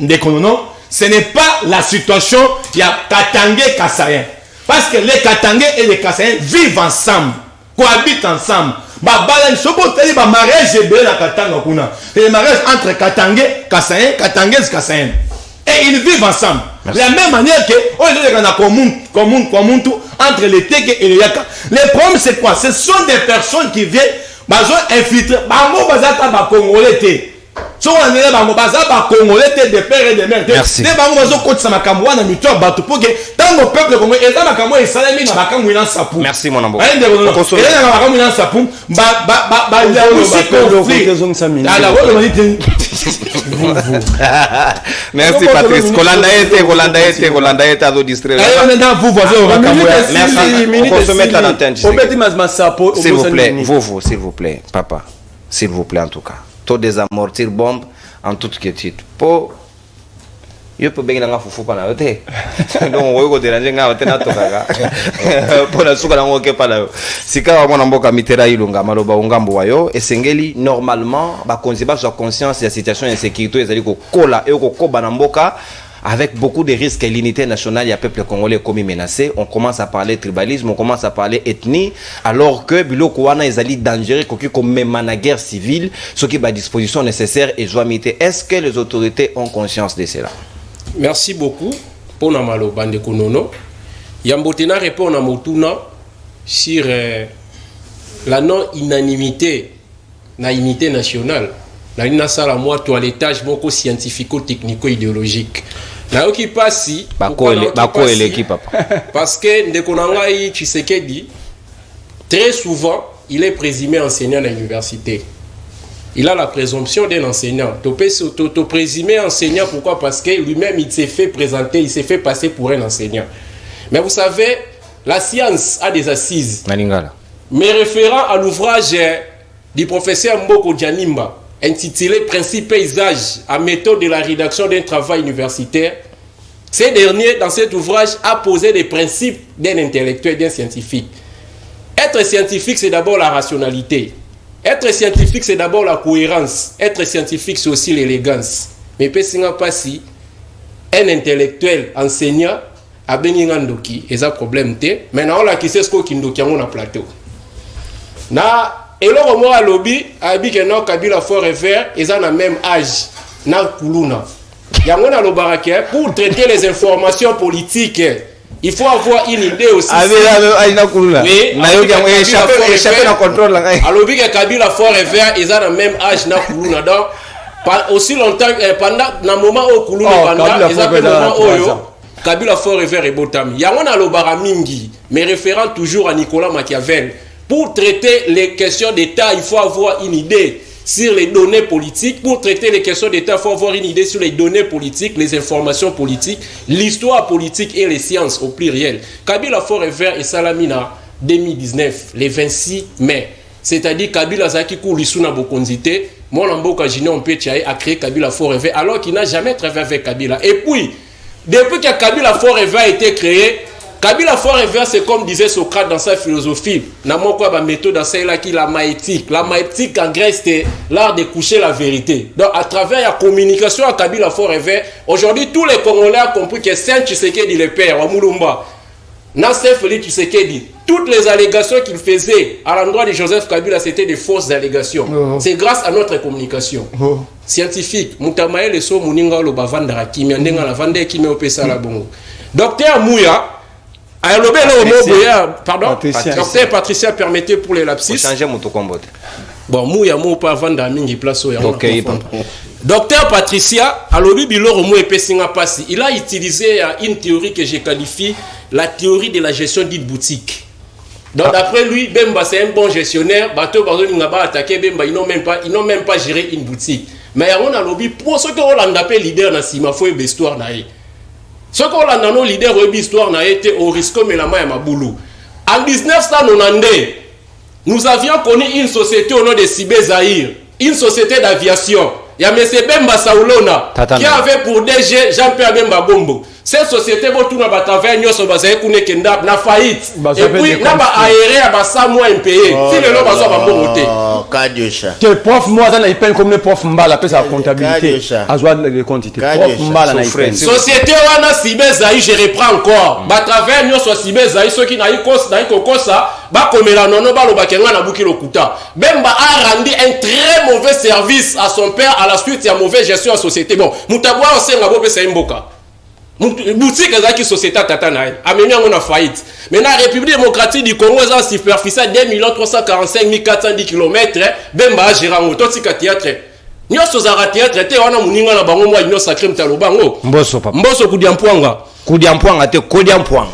ce n'est pas la situation il y a Katangais Kassayen. Parce que les Katangais et les Kassayen vivent ensemble, cohabitent ensemble. Les mariages entre Katangais, Kassayen, Katangaises, Kassayen. Et ils vivent ensemble. De la même manière que entre les Teke et les Yaka. Le problème c'est quoi? Ce sont des personnes qui viennent infiltrer. Merci. Merci mon amour. Merci Patrice. Kolanda était à vous distraire. Merci. On se met à l'antenne. S'il vous plaît, papa. S'il vous plaît en tout cas. Taux des amortir bombe en toute quiétude. Pour yo peux bien nga fufu pa na yote. Donc on va déranger nga yote na toka. Pour la suka na ngoke pa la. Sika wa mona mboka mitera ilunga maloba ungambo wayo esengeli normalement ba konziba sur conscience ya situation d'insécurité ezali ko kola et ko koba na mboka. Avec beaucoup de risques et l'unité nationale, il y a un peuple congolais comme menacé. On commence à parler tribalisme, on commence à parler ethnie, alors que Biloko wana est dangereux, comme même la guerre civile, ce qui est à disposition nécessaire et joamité. Est-ce que les autorités ont conscience de cela? Merci beaucoup pour Namalo Bandekonono. Yambotena répond à Motuna sur la non-unanimité, la unité nationale. La l'inasala moi toilettage beaucoup scientifico-technico-idéologique. Na qui passe si l'équipe parce que Ndekonangai Tshisekedi très souvent il est présumé enseignant à l'université. Il a la présomption d'un enseignant. To présumé enseignant pourquoi? Parce que lui-même il s'est fait présenter, il s'est fait passer pour un enseignant. Mais vous savez, la science a des assises. Mais référant à l'ouvrage du professeur Mboko Djanimba intitulé Principe paysage à méthode de la rédaction d'un travail universitaire, ce dernier, dans cet ouvrage, a posé des principes d'un intellectuel, d'un scientifique. Être scientifique, c'est d'abord la rationalité. Être scientifique, c'est d'abord la cohérence. Être scientifique, c'est aussi l'élégance. Mais pas si un intellectuel enseignant a béni ndoki, et ça problème té. Maintenant, on a qui sait ce qu'on ndoki on a plateau. Na et là, on a lobby, abi que non Kabila fort et vert, ils ont le même âge. Na kuluna. Yangona lo barake pour traiter les informations politiques. Il faut avoir une idée aussi. Oui. Na yo échapper dans contrôle là. Alors que Kabila fort et vert, ils ont le même âge na kuluna. Donc aussi longtemps pendant dans moment où kuluna pendant ils ont le moment où Kabila fort et vert et botam. Yangona lo baramingi, mais référant toujours à Nicolas Machiavel. Pour traiter les questions d'État, il faut avoir une idée sur les données politiques. Pour traiter les questions d'État, il faut avoir une idée sur les données politiques, les informations politiques, l'histoire politique et les sciences au pluriel. Kabila Fort et Vert et Salamina 2019, le 26 mai. C'est-à-dire Kabila Zaki Koulisuna Bokonzité, Molamboka Junior Mpetchaï a créé Kabila Fort et Vert alors qu'il n'a jamais travaillé avec Kabila. Et puis, depuis que Kabila Fort et Vert a été créé, Kabila Forever, c'est comme disait Socrate dans sa philosophie. N'a pas de méthode dans celle-là qui la maïtique. La maïtique en Grèce, c'était l'art de coucher la vérité. Donc, à travers la communication à Kabila Forever, aujourd'hui, tous les Congolais ont compris que Saint Tshisekedi le père, à Moulumba, Nassef Félix Tshisekedi, toutes les allégations qu'il faisait à l'endroit de Joseph Kabila, c'était des fausses allégations. C'est grâce à notre communication scientifique. Moutamae le so muninga lo bavandara kimia ndenga la vande kimia opesa la bongo. Docteur Mouya pardon, Docteur Patricia, permettez pour les lapsus. Changer mon combo. Bon, Mouya mou pas vendre mingi place ya. Docteur Patricia, alobi biloro mou epesinga pasi. Il a utilisé une théorie que je qualifie la théorie de la gestion dite boutique. Donc d'après lui, Bemba c'est un bon gestionnaire. Bateau Ngaba attaqué Bemba, ils n'ont même pas géré une boutique. Mais on a lobby pour ceux qui ont l'appelé leader na sima faut une histoire naïe. Ceux qui ont l'appelé leader une histoire naïe était au risque mais la main Maboulou. En 1990, nous avions connu une société au nom de Sibé Zahir, une société d'aviation. Il y a M. Bemba Saoulona qui avait pour DG Jean-Pierre Bemba Bombo. Cette société, si na bataverne nyoso bazaye kune kenda na faillite. Et puis na ba aéré à basa mois impayé. Si le nom bazo ba monter. Kadiocha. Que prof moi ça na peine comme le prof Mbala peut sa comptabilité. Azoa les quantités. Prof Mbala na peine. Société wana Sibé Zahir, je reprends encore. Bataverne nyoso Sibé Zahir ceux qui na ikos na ikokosa ba komela nono ba lo bakenga na buki lokuta. Bemba a rendu un très mauvais service à son père à la suite de la mauvaise gestion de la société. Bon, Moutabwa on sait ngabo pesa imboka. Boutique ezaki société tata na ameni on a faillite. Mais la République démocratique du Congo est en superficie 2 345 410 km. Bemba gérant moto tika théâtre. Nyoso za théâtre te wana muninga na bango mwa ino sacré mtalobango. Mboso papa. Mboso kudiampwanga. Kudiampwanga te kodiampwanga.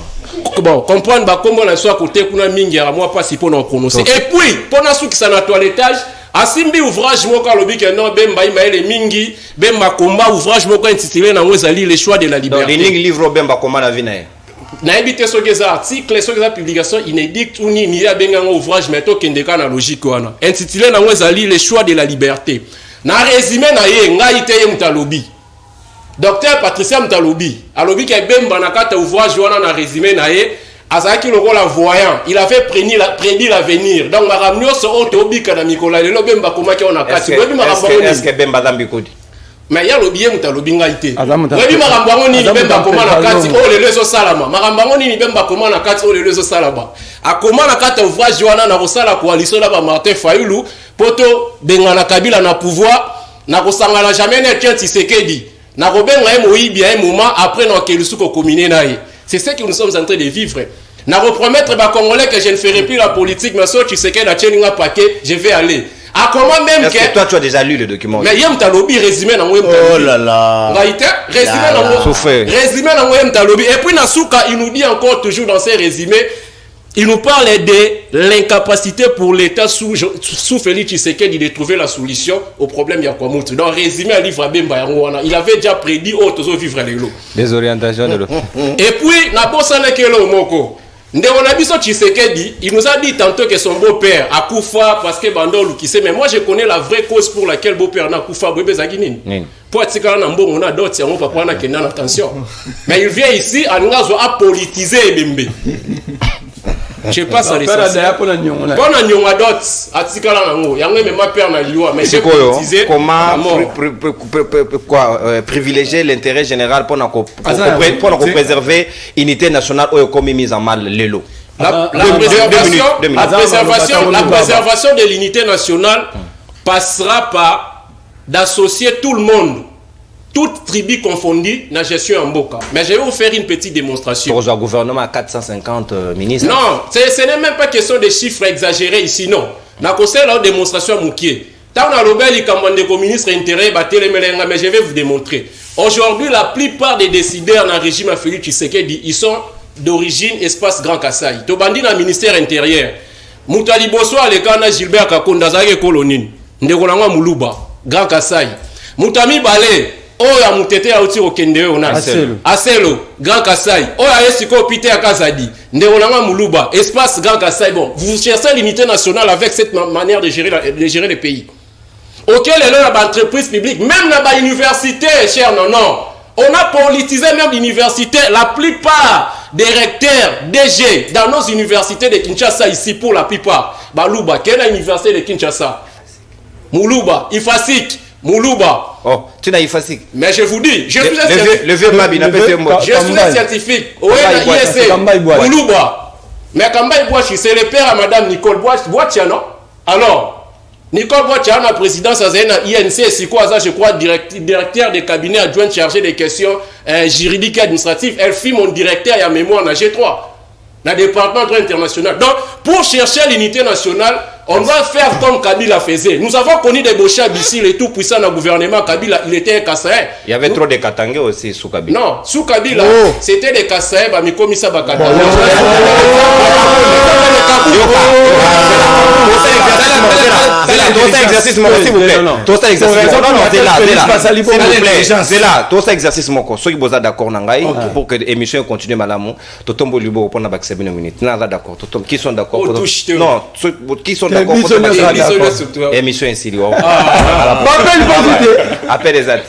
Bon, comprendre ba kombo na soit côté kuna mingi ya moi pas si pour nous prononcer. Et puis, pour na souki sana toilettage asimbi ouvrage moko alobi que non Bemba imaele mingi Bemba combat ouvrage moko intitulé na ngozali les choix de la liberté. Donc les livres Bemba comment la vie na na ebité so que ça article so que ça publication inédite ou ni ya benga ouvrage meto kendeka na logique wana intitulé na ngozali les choix de la liberté. Na résumé na ye ngai te ye mutalobi. Docteur Patricia Mtalobi alobi que Bemba na kata ouvrage wana na résumé na ye Azaki le rôle voyant, il avait prédit l'avenir. Donc ma ramnio so otobi kana mikola le Bemba koma ki on a kati. Est-ce que Bemba dambikodi? Mais ya lobi Mtalobi ngaité. Webi marambango ni Bemba koma na kati o le lezo salama. Marambango ni Bemba koma na kati o le lezo salama. A koma na kata ouvrage wana na kosala coalition na ba Martin Fayulu poto bengana Kabila na pouvoir na kosangana jamais na Tshisekedi. Na kobenga Moïbi à un moment après na kelusuko combiné naï. C'est ce que nous sommes en train de vivre. N'a repromettre aux Congolais que je ne ferai plus la politique, mais si tu sais qu'il y a un paquet, je vais aller. À comment même est-ce que toi tu as déjà lu le document? Mais yem talobi résumé dans wem. Oh là là. Résumé dans wem talobi. Et puis Nasuka il nous dit encore toujours dans ses résumés, il nous parle de l'incapacité pour l'État sous Félix Tshisekedi de trouver la solution au problème Yakwamoutou. Donc résumé à livre Bemba Yangoana, il avait déjà prédit autres vivre les lots. Des orientations de l'eau. Et puis Nabosane Kelo Moko. Ndeonabiso Tshisekedi, il nous a dit tantôt que son beau-père a Koufa parce que Bandol qui sait, mais moi je connais la vraie cause pour laquelle beau-père n'a Koufa Bébé Zaginine. Pour être sikala nambo on a d'autres on papa na kenan attention. Mais il vient ici à nous a politiser Bembe. Je sais pas ça les ça. Pour na nyonga dot atikala nango. Yango même ma père na liwa mais j'ai politisé. Comment privilégier l'intérêt général pour préserver l'unité nationale ou comme mise en mal l'élo. La préservation de l'unité nationale passera par d'associer tout le monde. Toute tribu confondue dans la gestion en Boka. Mais je vais vous faire une petite démonstration. Pour un gouvernement à 450 ministres. Non, ce n'est même pas question de chiffres exagérés ici, non. N'a pas la démonstration à Moukié. Tant on a l'obéli comme un ministre intérêt, mais je vais vous démontrer. Aujourd'hui, la plupart des décideurs dans le régime Félix Tshisekedi, ils sont d'origine espace Grand Kassai. Tobandi dans le ministère intérieur. Moutali Bosso Alekana Gilbert Kakonda Zage Kolonine. Ndekolangwa Muluba, Grand Kassai. Moutami Balé. Oya mutete ya uti okende ona Aselo Grand Kassai oya esiko Peter Kazadi ndeolanga Muluba espace Grand Kassai. Bon, vous cherchez l'unité nationale avec cette manière de gérer le pays. Auquel est là l'entreprise publique, même la université, cher non. On a politisé même l'université. La plupart directeur, DG, dans nos universités de Kinshasa ici pour la plupart. Baluba, quelle est l'université de Kinshasa? Moulouba, Ifasik, Moulouba. Oh, tu n'as Ifasik. Mais je vous dis, je suis un scientifique. Le vieux Mabi n'a pas été mort. Je suis un scientifique. Oui, ISC, Moulouba. Mais Kambaï Boachi, c'est le père à Madame Nicole Boachi, non? Alors, Nicole Boachi, la présidence à INC, c'est quoi ça? Je crois, directeur de cabinet adjoint chargé des questions juridiques et administratives. Elle fit mon directeur et à mémoire dans G3, dans le département de droit international. Donc, pour chercher l'unité nationale, on va faire comme Kabila faisait. Nous avons connu des Bochab ici, les tout puissants dans le gouvernement. Kabila, il était un Kassaï. Il y avait trop de Katangé aussi sous Kabila. Non, sous Kabila, c'était des Kassaï, mais comme ça, Katangé. Exercice, s'il vous plaît. Tout ça exercice, c'est là. Tout ça exercice, ceux qui sont d'accord pour que l'émission continue malamu. Totombo libo pour n'avoir que 7 minutes. N'a d'accord. Qui sont d'accord? Non, qui sont d'accord pour émission ainsi. Appelle les autres.